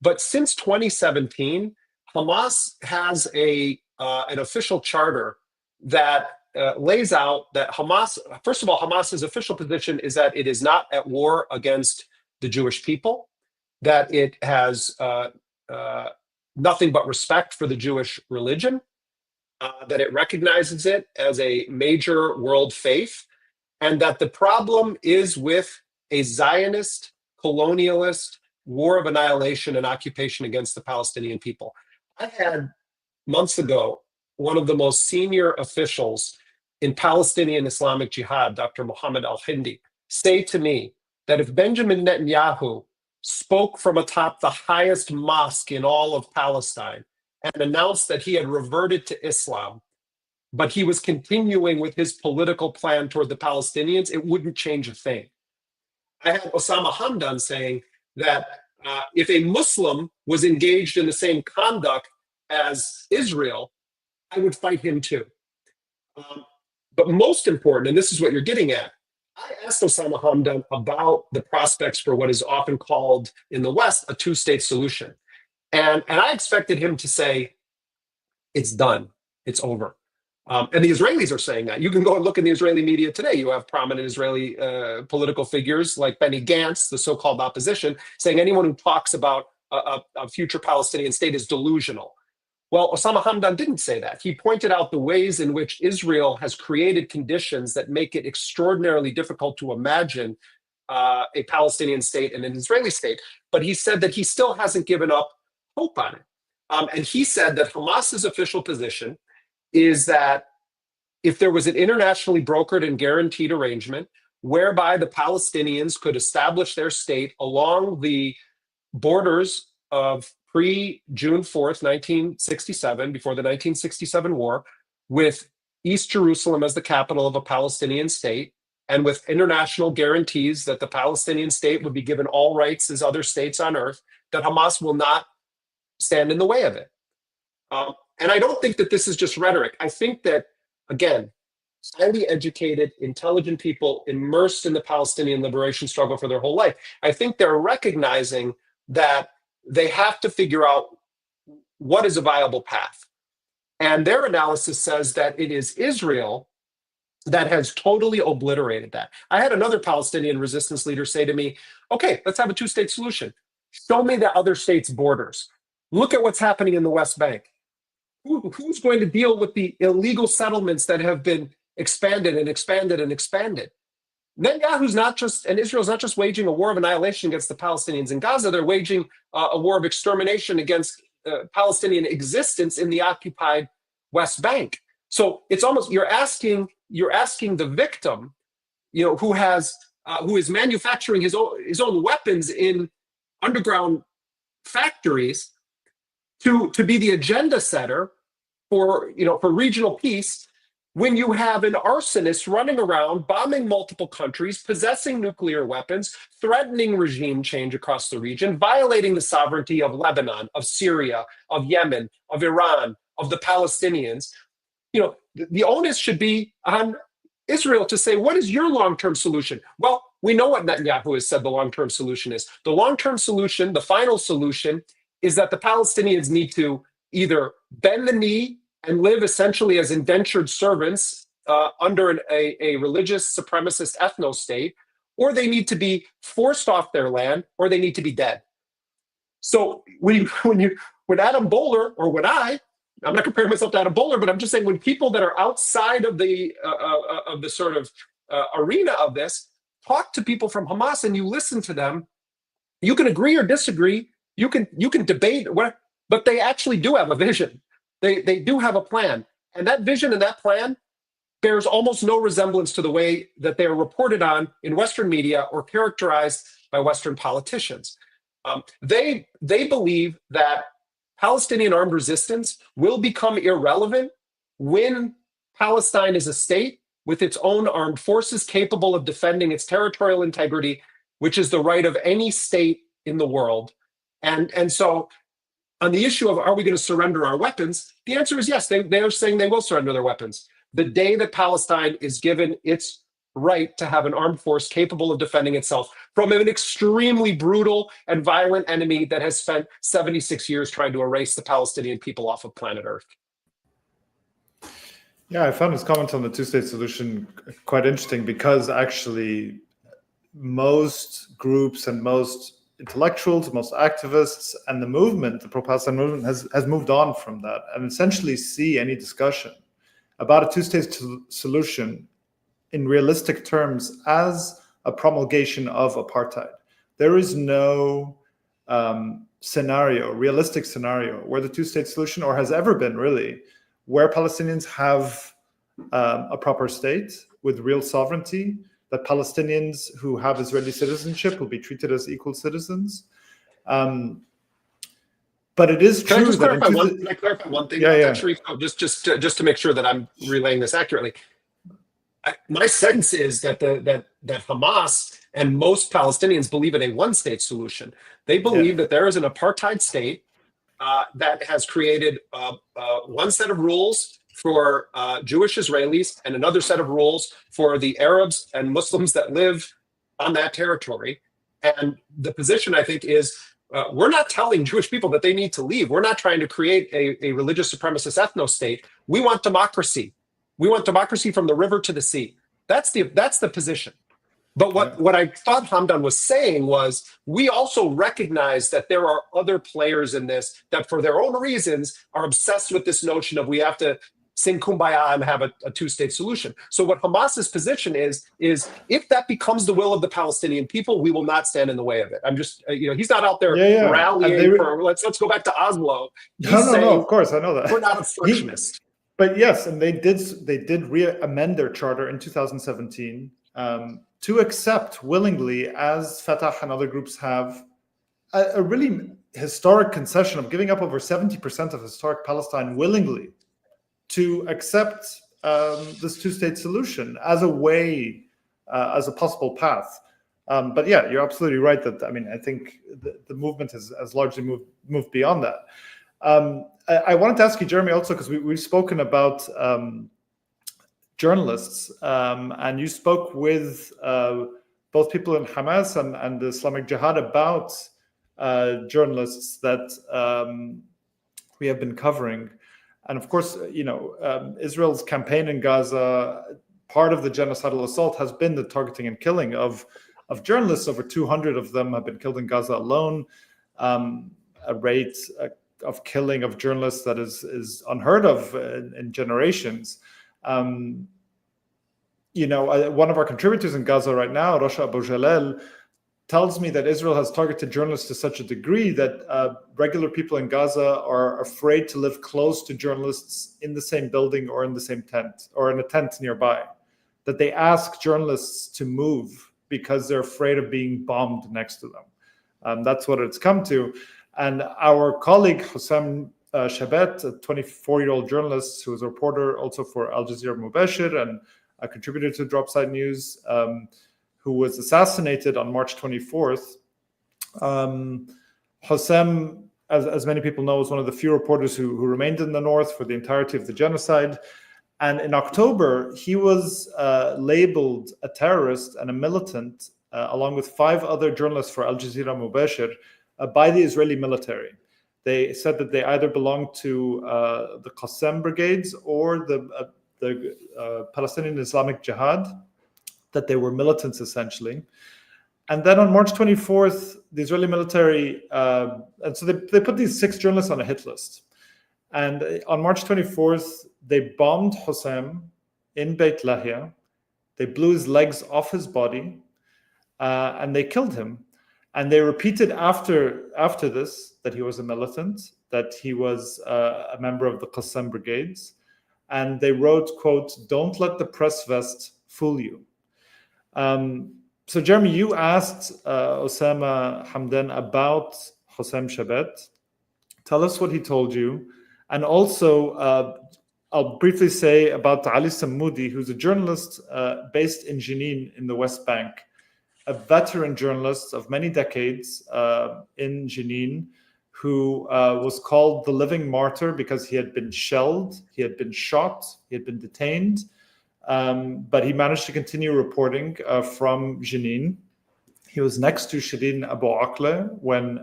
But since 2017, Hamas has an official charter that lays out that Hamas, first of all, Hamas's official position is that it is not at war against the Jewish people, that it has nothing but respect for the Jewish religion, that it recognizes it as a major world faith, and that the problem is with a Zionist, colonialist war of annihilation and occupation against the Palestinian people. I had months ago one of the most senior officials in Palestinian Islamic Jihad, Dr. Mohammed al-Hindi, say to me that if Benjamin Netanyahu spoke from atop the highest mosque in all of Palestine and announced that he had reverted to Islam, but he was continuing with his political plan toward the Palestinians, it wouldn't change a thing. I had Osama Hamdan saying that if a Muslim was engaged in the same conduct as Israel, I would fight him too. But most important, and this is what you're getting at, I asked Osama Hamdan about the prospects for what is often called in the West a two-state solution. And I expected him to say, it's done, it's over. And the Israelis are saying that. You can go and look in the Israeli media today. You have prominent Israeli political figures like Benny Gantz, the so-called opposition, saying anyone who talks about a future Palestinian state is delusional. Well, Osama Hamdan didn't say that. He pointed out the ways in which Israel has created conditions that make it extraordinarily difficult to imagine a Palestinian state and an Israeli state. But he said that he still hasn't given up hope on it. And he said that Hamas's official position is that if there was an internationally brokered and guaranteed arrangement whereby the Palestinians could establish their state along the borders of pre-June 4th, 1967, before the 1967 war, with East Jerusalem as the capital of a Palestinian state, and with international guarantees that the Palestinian state would be given all rights as other states on earth, that Hamas will not stand in the way of it. And I don't think that this is just rhetoric. I think that, again, highly educated, intelligent people immersed in the Palestinian liberation struggle for their whole life, I think they're recognizing that they have to figure out what is a viable path. And their analysis says that it is Israel that has totally obliterated that. I had another Palestinian resistance leader say to me, okay, let's have a two-state solution. Show me the other states' borders. Look at what's happening in the West Bank. Who's going to deal with the illegal settlements that have been expanded and expanded and expanded? Netanyahu's not just, and Israel's not just waging a war of annihilation against the Palestinians in Gaza, they're waging a war of extermination against Palestinian existence in the occupied West Bank. So it's almost, you're asking the victim, who is manufacturing his own weapons in underground factories to be the agenda setter for regional peace, when you have an arsonist running around bombing multiple countries, possessing nuclear weapons, threatening regime change across the region, violating the sovereignty of Lebanon, of Syria, of Yemen, of Iran, of the Palestinians. The onus should be on Israel to say, what is your long-term solution? Well, we know what Netanyahu has said the long-term solution is. The long-term solution, the final solution, is that the Palestinians need to either bend the knee and live essentially as indentured servants under a religious supremacist ethno-state, or they need to be forced off their land, or they need to be dead. So when Adam Bowler, or when I'm not comparing myself to Adam Bowler, but I'm just saying when people that are outside of the sort of arena of this talk to people from Hamas and you listen to them, you can agree or disagree, you can debate, but they actually do have a vision. They do have a plan. And that vision and that plan bears almost no resemblance to the way that they are reported on in Western media or characterized by Western politicians. They believe that Palestinian armed resistance will become irrelevant when Palestine is a state with its own armed forces capable of defending its territorial integrity, which is the right of any state in the world. And so on the issue of are we going to surrender our weapons, the answer is yes. They are saying they will surrender their weapons. The day that Palestine is given its right to have an armed force capable of defending itself from an extremely brutal and violent enemy that has spent 76 years trying to erase the Palestinian people off of planet Earth. Yeah, I found his comment on the two-state solution quite interesting because actually most groups and most intellectuals, most activists, and the movement, the pro-Palestine movement, has moved on from that and essentially see any discussion about a two-state solution in realistic terms as a promulgation of apartheid. There is no realistic scenario where the two-state solution, or has ever been really, where Palestinians have a proper state with real sovereignty, that Palestinians who have Israeli citizenship will be treated as equal citizens. But it is true that... Can I clarify one thing? Yeah. Sharif, just to make sure that I'm relaying this accurately. My sense is that that Hamas And most Palestinians believe in a one-state solution. They believe that there is an apartheid state that has created one set of rules for Jewish Israelis and another set of rules for the Arabs and Muslims that live on that territory. And the position, I think, is we're not telling Jewish people that they need to leave. We're not trying to create a religious supremacist ethno-state. We want democracy. We want democracy from the river to the sea. That's the position. But what I thought Hamdan was saying was, we also recognize that there are other players in this that for their own reasons are obsessed with this notion of we have to sing kumbaya and have a two-state solution. So what Hamas's position is if that becomes the will of the Palestinian people, we will not stand in the way of it. I'm just, he's not out there rallying for, let's go back to Oslo. No, of course, I know that. We're not obstructionists. But yes, and they did amend their charter in 2017 to accept willingly, as Fatah and other groups have, a really historic concession of giving up over 70% of historic Palestine willingly to accept this two-state solution as a way, as a possible path. But yeah, you're absolutely right that, I think the movement has largely moved beyond that. I wanted to ask you, Jeremy, also, because we've spoken about journalists, and you spoke with both people in Hamas and the Islamic Jihad about journalists that we have been covering. And of course, Israel's campaign in Gaza, part of the genocidal assault has been the targeting and killing of journalists. Over 200 of them have been killed in Gaza alone. A rate of killing of journalists that is unheard of in generations. One of our contributors in Gaza right now, Rasha Abu Jalal, tells me that Israel has targeted journalists to such a degree that regular people in Gaza are afraid to live close to journalists in the same building or in the same tent or in a tent nearby, that they ask journalists to move because they're afraid of being bombed next to them. That's what it's come to. And our colleague, Hossam Shabet, a 24-year-old journalist who is a reporter also for Al Jazeera Mubashir and a contributor to Dropside News, who was assassinated on March 24th. Hossam, as many people know, was one of the few reporters who remained in the north for the entirety of the genocide. And in October, he was labeled a terrorist and a militant, along with 5 other journalists for Al Jazeera Mubashir, by the Israeli military. They said that they either belonged to the Qassam brigades or the Palestinian Islamic Jihad, that they were militants essentially. And then on March 24th, the Israeli military, and so they put these 6 journalists on a hit list. And on March 24th, they bombed Hossam in Beit Lahia. They blew his legs off his body, and they killed him. And they repeated after this that he was a militant, that he was a member of the Qassam brigades. And they wrote, quote, "Don't let the press vest fool you." So Jeremy, you asked Osama Hamdan about Hossam Shabet. Tell us what he told you. And also, I'll briefly say about Ali Sammoudi, who's a journalist based in Jenin in the West Bank, a veteran journalist of many decades in Jenin, who was called the living martyr because he had been shelled, he had been shot, he had been detained, but he managed to continue reporting from Jenin. He was next to Shirin Abu Akleh when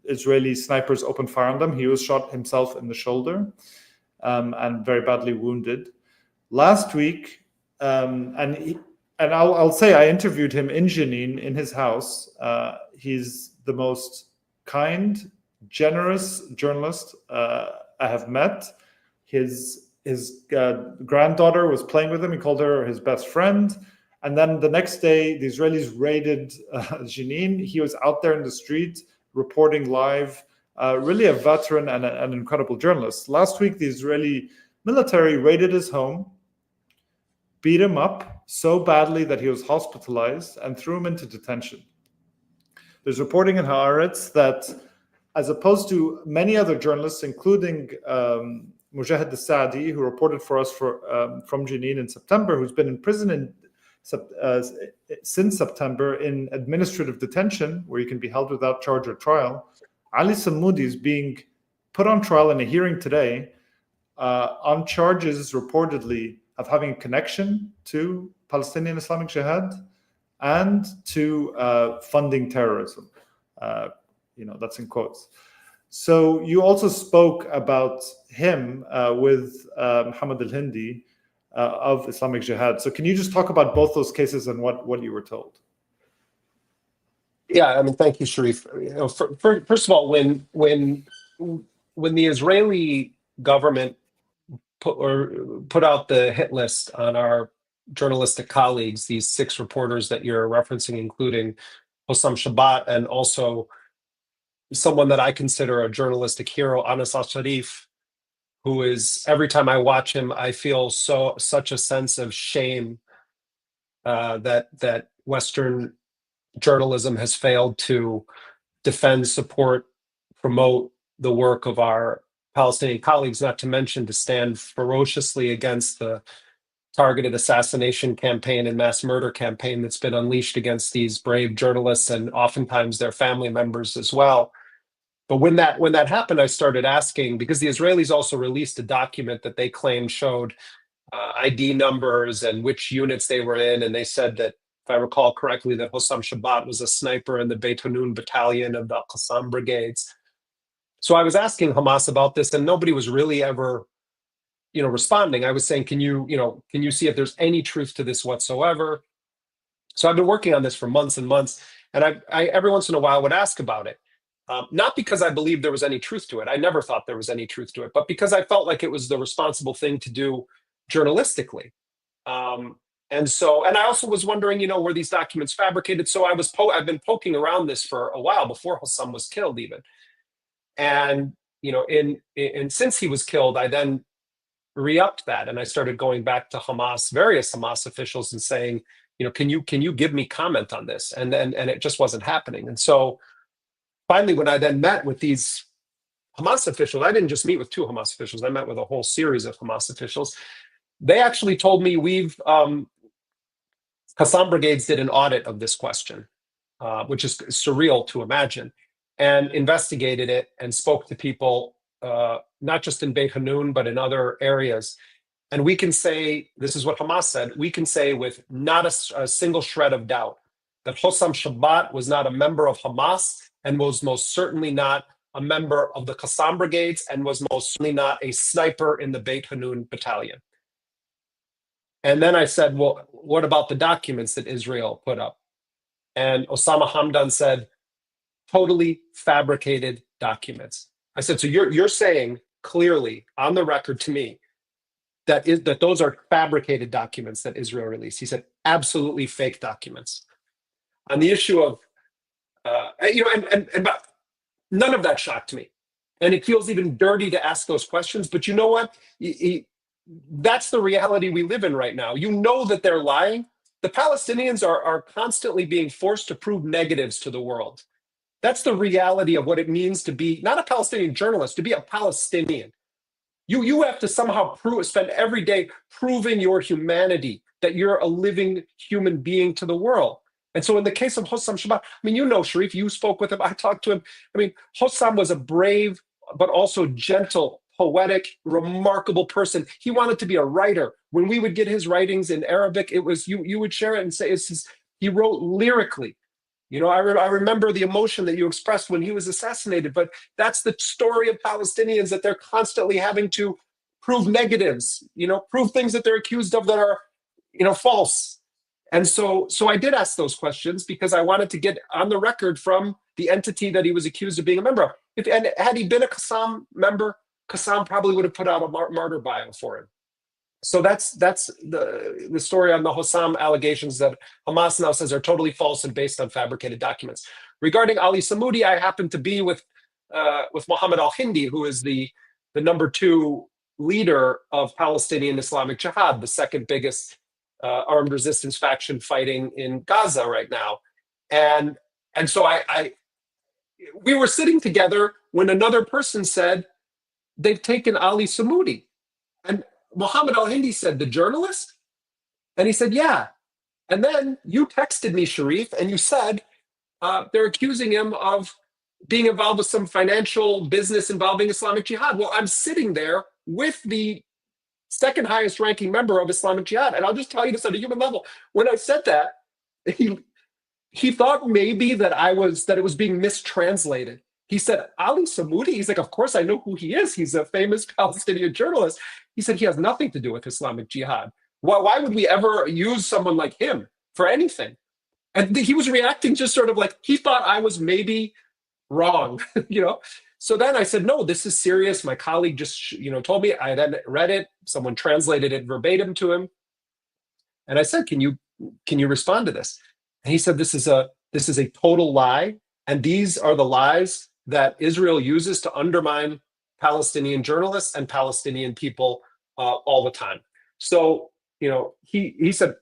Israeli snipers opened fire on them. He was shot himself in the shoulder and very badly wounded. Last week, and I'll say I interviewed him in Jenin, in his house. He's the most kind, generous journalist I have met. His granddaughter was playing with him. He called her his best friend. And then the next day, the Israelis raided Jenin. He was out there in the street reporting live. Really a veteran and an incredible journalist. Last week, the Israeli military raided his home, beat him up so badly that he was hospitalized, and threw him into detention. There's reporting in Haaretz that, as opposed to many other journalists, including Mujahid al-Saadi, who reported for us from Jenin in September, who's been in prison in since September in administrative detention, where you can be held without charge or trial. Ali Samoudi is being put on trial in a hearing today on charges reportedly of having a connection to Palestinian Islamic Jihad and to funding terrorism. That's in quotes. So you also spoke about him with Muhammad al-Hindi of Islamic Jihad. So can you just talk about both those cases and what you were told? Yeah, I mean, thank you, Sharif. First of all, when the Israeli government put out the hit list on our journalistic colleagues, these 6 reporters that you're referencing, including Hossam Shabbat, and also someone that I consider a journalistic hero, Anas al-Sharif, who is, every time I watch him, I feel such a sense of shame that Western journalism has failed to defend, support, promote the work of our Palestinian colleagues, not to mention to stand ferociously against the targeted assassination campaign and mass murder campaign that's been unleashed against these brave journalists and oftentimes their family members as well. But when that happened, I started asking, because the Israelis also released a document that they claimed showed ID numbers and which units they were in, and they said that, if I recall correctly, that Hossam Shabbat was a sniper in the Beit Hanun battalion of the Al-Qassam brigades. So I was asking Hamas about this, and nobody was really ever, responding. I was saying, can you see if there's any truth to this whatsoever? So I've been working on this for months and months, and I every once in a while would ask about it. Not because I believed there was any truth to it. I never thought there was any truth to it, but because I felt like it was the responsible thing to do journalistically. And I also was wondering, were these documents fabricated? So I've been poking around this for a while, before Hossam was killed even. And, since he was killed, I then re-upped that, and I started going back to various Hamas officials, and saying, can you give me comment on this? And it just wasn't happening. And so finally, when I then met with these Hamas officials, I didn't just meet with 2 Hamas officials, I met with a whole series of Hamas officials. They actually told me Qassam Brigades did an audit of this question, which is surreal to imagine, and investigated it and spoke to people, not just in Beit Hanun, but in other areas. And we can say, this is what Hamas said, we can say with not a single shred of doubt that Hossam Shabbat was not a member of Hamas, and was most certainly not a member of the Qassam Brigades, and was most certainly not a sniper in the Beit Hanun battalion. And then I said, well, what about the documents that Israel put up? And Osama Hamdan said, totally fabricated documents. I said, so you're saying clearly on the record to me that those are fabricated documents that Israel released? He said, absolutely fake documents. On the issue of, but none of that shocked me. And it feels even dirty to ask those questions. But you know what? That's the reality we live in right now. You know that they're lying. The Palestinians are constantly being forced to prove negatives to the world. That's the reality of what it means to be not a Palestinian journalist, to be a Palestinian. You have to somehow spend every day proving your humanity, that you're a living human being to the world. And so in the case of Hossam Shabbat, Sharif, you spoke with him, I talked to him. Hossam was a brave, but also gentle, poetic, remarkable person. He wanted to be a writer. When we would get his writings in Arabic, it was, you would share it and say, he wrote lyrically. I remember the emotion that you expressed when he was assassinated, but that's the story of Palestinians, that they're constantly having to prove negatives, prove things that they're accused of that are, false. And so I did ask those questions because I wanted to get on the record from the entity that he was accused of being a member of. And had he been a Qassam member, Qassam probably would have put out a martyr bio for him. So that's the story on the Hossam allegations that Hamas now says are totally false and based on fabricated documents. Regarding Ali Samoudi, I happened to be with Muhammad al-Hindi, who is the number 2 leader of Palestinian Islamic Jihad, the second biggest armed resistance faction fighting in Gaza right now. And so we were sitting together when another person said, they've taken Ali Samoudi. And Muhammad al-Hindi said, the journalist? And he said, yeah. And then you texted me, Sharif, and you said they're accusing him of being involved with some financial business involving Islamic Jihad. Well, I'm sitting there with the second highest ranking member of Islamic Jihad. And I'll just tell you this at a human level. When I said that, he thought maybe that it was being mistranslated. He said, Ali Samoudi, he's like, of course I know who he is. He's a famous Palestinian journalist. He said he has nothing to do with Islamic Jihad. Why would we ever use someone like him for anything? And he was reacting just sort of like, he thought I was maybe wrong, you know? So then I said, no, this is serious. My colleague just, told me. I then read it. Someone translated it verbatim to him. And I said, can you respond to this? And he said, this is a total lie. And these are the lies that Israel uses to undermine Palestinian journalists and Palestinian people all the time. So, he said,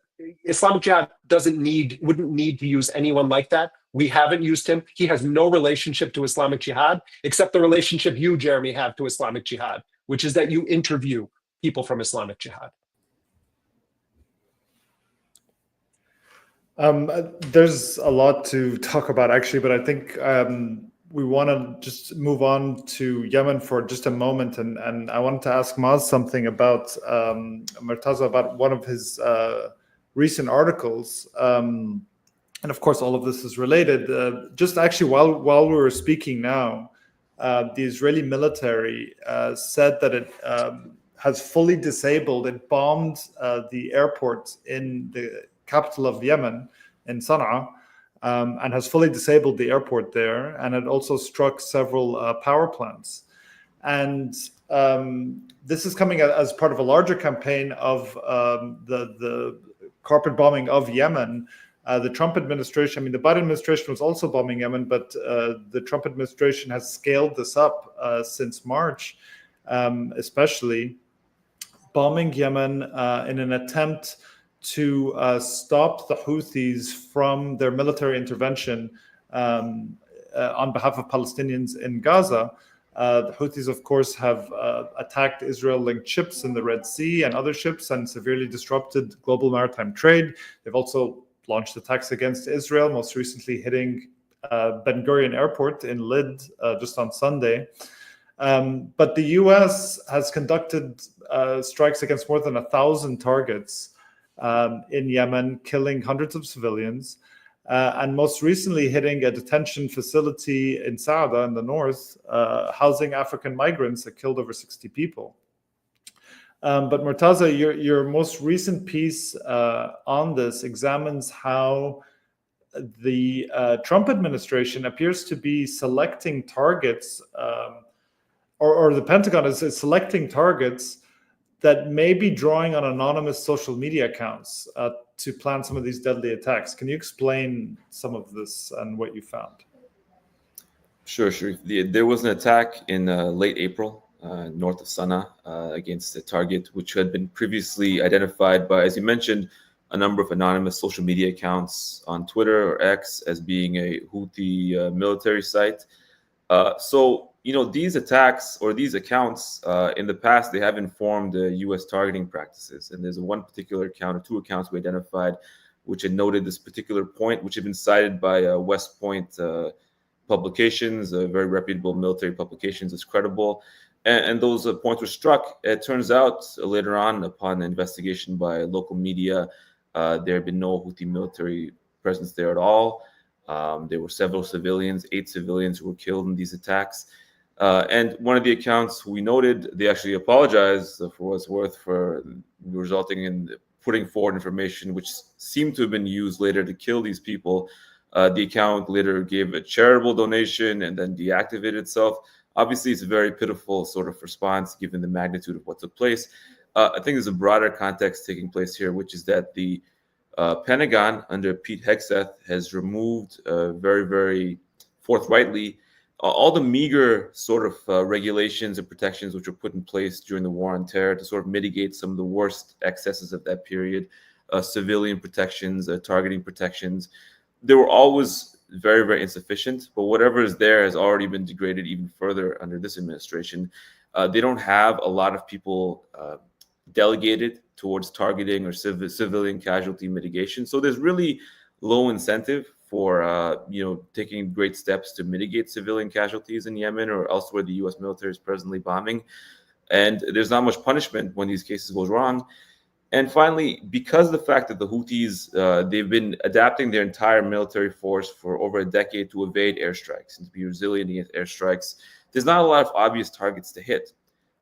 Islamic Jihad wouldn't need to use anyone like that. We haven't used him. He has no relationship to Islamic Jihad, except the relationship you, Jeremy, have to Islamic Jihad, which is that you interview people from Islamic Jihad. There's a lot to talk about, actually, but I think we want to just move on to Yemen for just a moment. And I wanted to ask Maz something about Murtaza, about one of his recent articles. And of course, all of this is related. Just actually, while we were speaking now, the Israeli military said that it has fully disabled, it bombed the airport in the capital of Yemen, in Sana'a, and has fully disabled the airport there. And it also struck several power plants. And this is coming as part of a larger campaign of the carpet bombing of Yemen. The Trump administration, the Biden administration was also bombing Yemen, but the Trump administration has scaled this up since March, especially bombing Yemen in an attempt to stop the Houthis from their military intervention on behalf of Palestinians in Gaza. The Houthis, of course, have attacked Israel-linked ships in the Red Sea and other ships and severely disrupted global maritime trade. They've also launched attacks against Israel, most recently hitting Ben Gurion Airport in Lid just on Sunday. But the U.S. has conducted strikes against more than 1,000 targets in Yemen, killing hundreds of civilians, and most recently hitting a detention facility in Saada in the north, housing African migrants that killed over 60 people. But Murtaza, your most recent piece on this examines how the Trump administration appears to be selecting targets, or the Pentagon is selecting targets that may be drawing on anonymous social media accounts to plan some of these deadly attacks. Can you explain some of this and what you found? Sure. There was an attack in late April north of Sana'a against a target which had been previously identified by, as you mentioned, a number of anonymous social media accounts on Twitter or X as being a Houthi military site. So, these attacks or these accounts in the past, they have informed U.S. targeting practices. And there's one particular account or two accounts we identified which had noted this particular point, which had been cited by West Point publications, very reputable military publications, as credible. And those points were struck. It turns out later on, upon investigation by local media, there had been no Houthi military presence there at all. There were several civilians, 8 civilians who were killed in these attacks. And one of the accounts we noted, they actually apologized for what's worth for resulting in putting forward information which seemed to have been used later to kill these people. The account later gave a charitable donation and then deactivated itself. Obviously, it's a very pitiful sort of response given the magnitude of what took place. I think there's a broader context taking place here, which is that the Pentagon under Pete Hegseth has removed very, very forthrightly all the meager sort of regulations and protections which were put in place during the war on terror to sort of mitigate some of the worst excesses of that period, civilian protections, targeting protections. They were always very, very insufficient, but whatever is there has already been degraded even further under this administration. They don't have a lot of people delegated towards targeting or civilian casualty mitigation. So there's really low incentive for taking great steps to mitigate civilian casualties in Yemen or elsewhere the U.S. military is presently bombing. And there's not much punishment when these cases goes wrong. And finally, because of the fact that the Houthis, they've been adapting their entire military force for over a decade to evade airstrikes and to be resilient against airstrikes, there's not a lot of obvious targets to hit.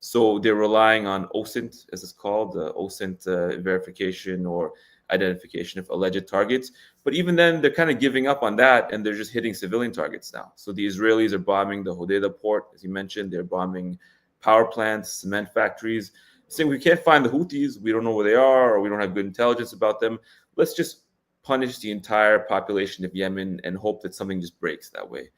So they're relying on OSINT, as it's called, OSINT verification or identification of alleged targets. But even then, they're kind of giving up on that, and they're just hitting civilian targets now. So the Israelis are bombing the Hodeidah port, as you mentioned. They're bombing power plants, cement factories, saying we can't find the Houthis, we don't know where they are, or we don't have good intelligence about them. Let's just punish the entire population of Yemen and hope that something just breaks that way.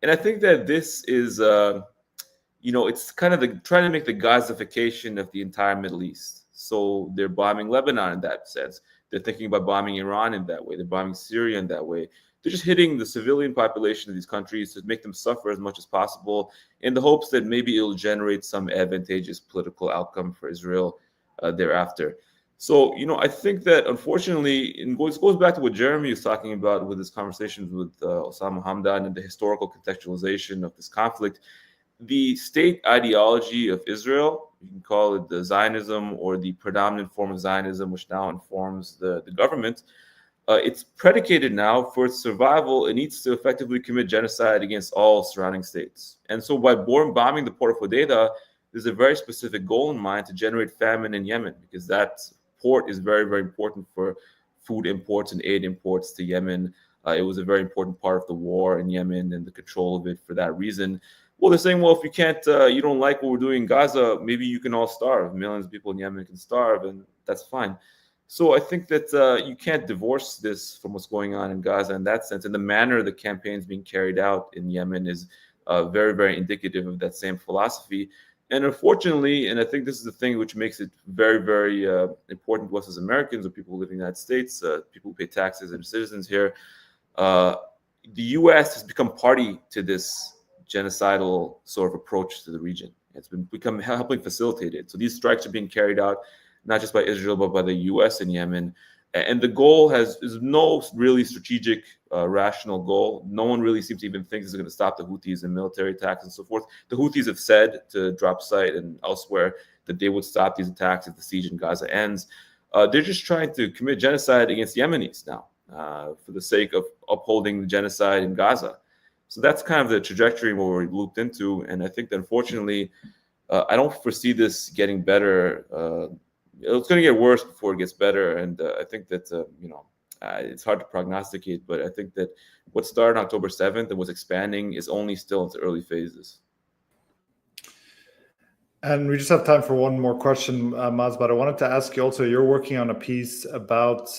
And I think that this is, it's kind of trying to make the Gazification of the entire Middle East. So they're bombing Lebanon in that sense. They're thinking about bombing Iran in that way. They're bombing Syria in that way. They're just hitting the civilian population of these countries to make them suffer as much as possible in the hopes that maybe it'll generate some advantageous political outcome for Israel thereafter. So, I think that unfortunately, it goes back to what Jeremy was talking about with his conversations with Osama Hamdan and the historical contextualization of this conflict. The state ideology of Israel, you can call it the Zionism or the predominant form of Zionism, which now informs the government, it's predicated now for its survival. It needs to effectively commit genocide against all surrounding states. And so by bombing the port of Hodeidah, there's a very specific goal in mind to generate famine in Yemen, because that port is very, very important for food imports and aid imports to Yemen. It was a very important part of the war in Yemen and the control of it for that reason. Well, they're saying, well, if you can't, you don't like what we're doing in Gaza, maybe you can all starve. Millions of people in Yemen can starve, and that's fine. So I think that you can't divorce this from what's going on in Gaza in that sense. And the manner the campaign is being carried out in Yemen is very, very indicative of that same philosophy. And unfortunately, and I think this is the thing which makes it very, very important to us as Americans or people who live in the United States, people who pay taxes and citizens here, the U.S. has become party to this genocidal sort of approach to the region. It's become helping facilitate it. So these strikes are being carried out not just by Israel, but by the U.S. in Yemen. And the goal is no really strategic, rational goal. No one really seems to even think this is going to stop the Houthis and military attacks and so forth. The Houthis have said to drop site and elsewhere that they would stop these attacks if the siege in Gaza ends. They're just trying to commit genocide against Yemenis now for the sake of upholding the genocide in Gaza. So that's kind of the trajectory where we're looped into. And I think that unfortunately, I don't foresee this getting better. It's going to get worse before it gets better. And I think that, it's hard to prognosticate, but I think that what started on October 7th and was expanding is only still in its early phases. And we just have time for one more question, Maz, but I wanted to ask you also, you're working on a piece about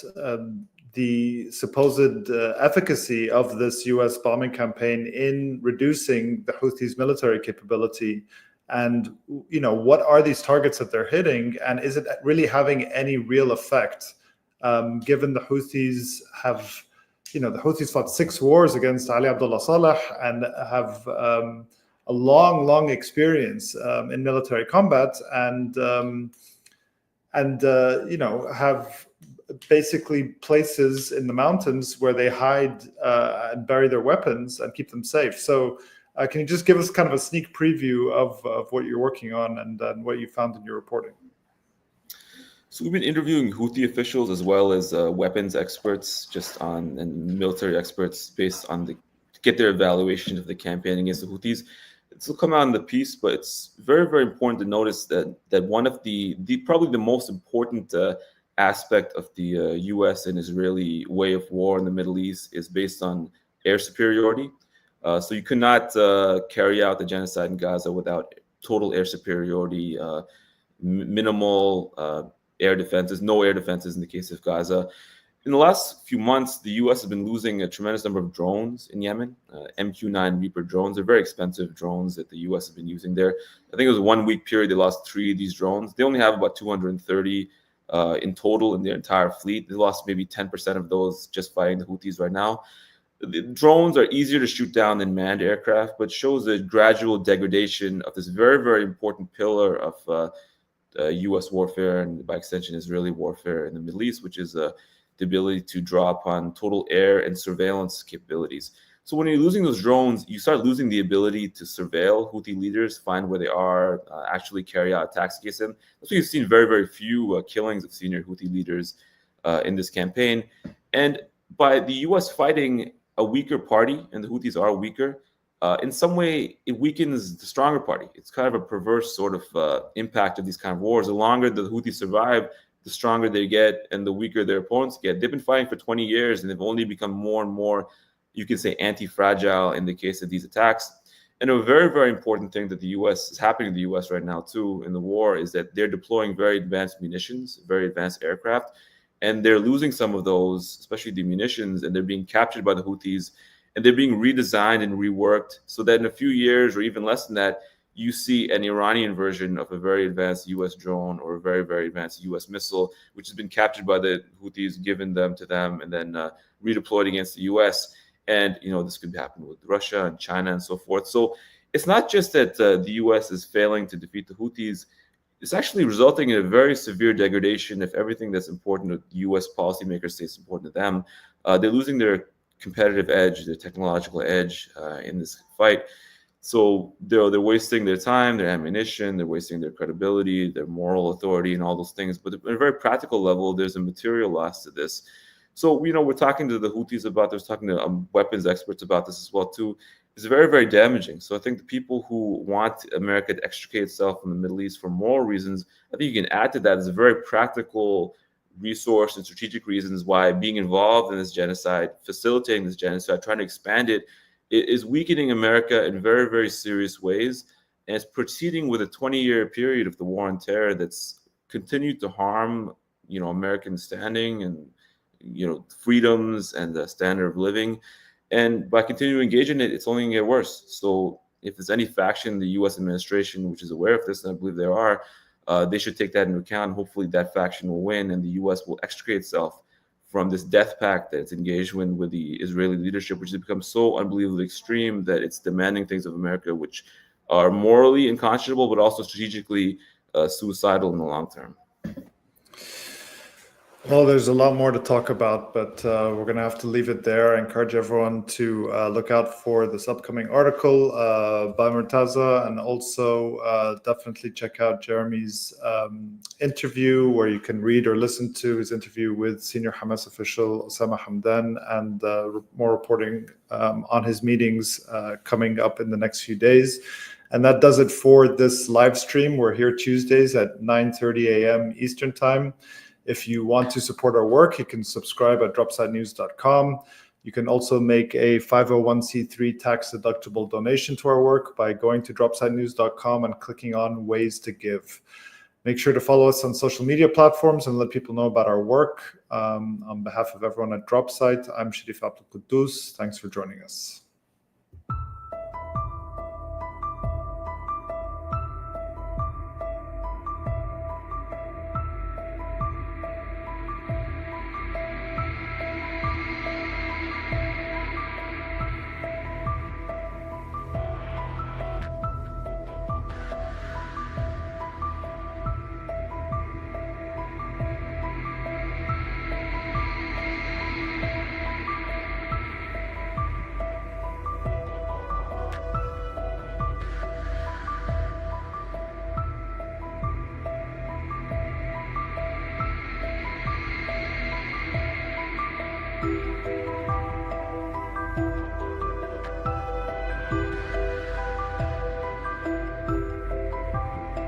the supposed efficacy of this U.S. bombing campaign in reducing the Houthis' military capability. And, what are these targets that they're hitting? And is it really having any real effect, given the Houthis have, the Houthis fought 6 wars against Ali Abdullah Saleh and have a long experience in military combat and have basically places in the mountains where they hide and bury their weapons and keep them safe. So can you just give us kind of a sneak preview of what you're working on and what you found in your reporting? So we've been interviewing Houthi officials as well as weapons experts and military experts based on to get their evaluation of the campaign against the Houthis. It'll come out in the piece, but it's very, very important to notice that one of the probably the most important aspect of the U.S. and Israeli way of war in the Middle East is based on air superiority. So you could not carry out the genocide in Gaza without total air superiority, minimal air defenses, no air defenses in the case of Gaza. In the last few months, the U.S. has been losing a tremendous number of drones in Yemen. MQ-9 Reaper drones. They're very expensive drones that the U.S. has been using there. I think it was a 1 week period. They lost 3 of these drones. They only have about 230 in total in their entire fleet. They lost maybe 10% of those just fighting the Houthis right now. The drones are easier to shoot down than manned aircraft, but shows a gradual degradation of this very, very important pillar of U.S. warfare and by extension Israeli warfare in the Middle East, which is the ability to draw upon total air and surveillance capabilities. So when you're losing those drones, you start losing the ability to surveil Houthi leaders, find where they are, actually carry out attacks against them. That's why you've seen very, very few killings of senior Houthi leaders in this campaign. And by the U.S. fighting a weaker party, and the Houthis are weaker, in some way it weakens the stronger party. It's kind of a perverse sort of impact of these kind of wars. The longer the Houthis survive, the stronger they get and the weaker their opponents get. They've been fighting for 20 years and they've only become more and more, you can say, anti-fragile in the case of these attacks. And a very, very important thing that the U.S. is happening in the U.S. right now, too, in the war, is that they're deploying very advanced munitions, very advanced aircraft, and they're losing some of those, especially the munitions, and they're being captured by the Houthis, and they're being redesigned and reworked so that in a few years or even less than that, you see an Iranian version of a very advanced U.S. drone or a very, very advanced U.S. missile, which has been captured by the Houthis, given them to them, and then redeployed against the U.S. And, this could happen with Russia and China and so forth. So it's not just that the U.S. is failing to defeat the Houthis. It's actually resulting in a very severe degradation if everything that's important to U.S. policymakers say is important to them. They're losing their competitive edge, their technological edge in this fight. So they're wasting their time, their ammunition, they're wasting their credibility, their moral authority, and all those things. But at a very practical level, there's a material loss to this. So, we're talking to the Houthis about this, talking to weapons experts about this as well, too. It's very, very damaging. So I think the people who want America to extricate itself from the Middle East for moral reasons, I think you can add to that as a very practical resource and strategic reasons why being involved in this genocide, facilitating this genocide, trying to expand it, is weakening America in very, very serious ways. And it's proceeding with a 20-year period of the war on terror that's continued to harm, American standing and, freedoms and the standard of living. And by continuing to engage in it, it's only going to get worse. So if there's any faction in the U.S. administration which is aware of this, and I believe there are, they should take that into account. Hopefully that faction will win and the U.S. will extricate itself from this death pact that it's engaged with the Israeli leadership, which has become so unbelievably extreme that it's demanding things of America which are morally unconscionable, but also strategically suicidal in the long term. Well, there's a lot more to talk about, but we're going to have to leave it there. I encourage everyone to look out for this upcoming article by Murtaza, and also definitely check out Jeremy's interview, where you can read or listen to his interview with senior Hamas official Osama Hamdan, and more reporting on his meetings coming up in the next few days. And that does it for this live stream. We're here Tuesdays at 9:30 a.m. Eastern Time. If you want to support our work, you can subscribe at dropsidenews.com. You can also make a 501c3 tax-deductible donation to our work by going to dropsidenews.com and clicking on Ways to Give. Make sure to follow us on social media platforms and let people know about our work. On behalf of everyone at Dropside, I'm Sharif Abdul Quddus. Thanks for joining us.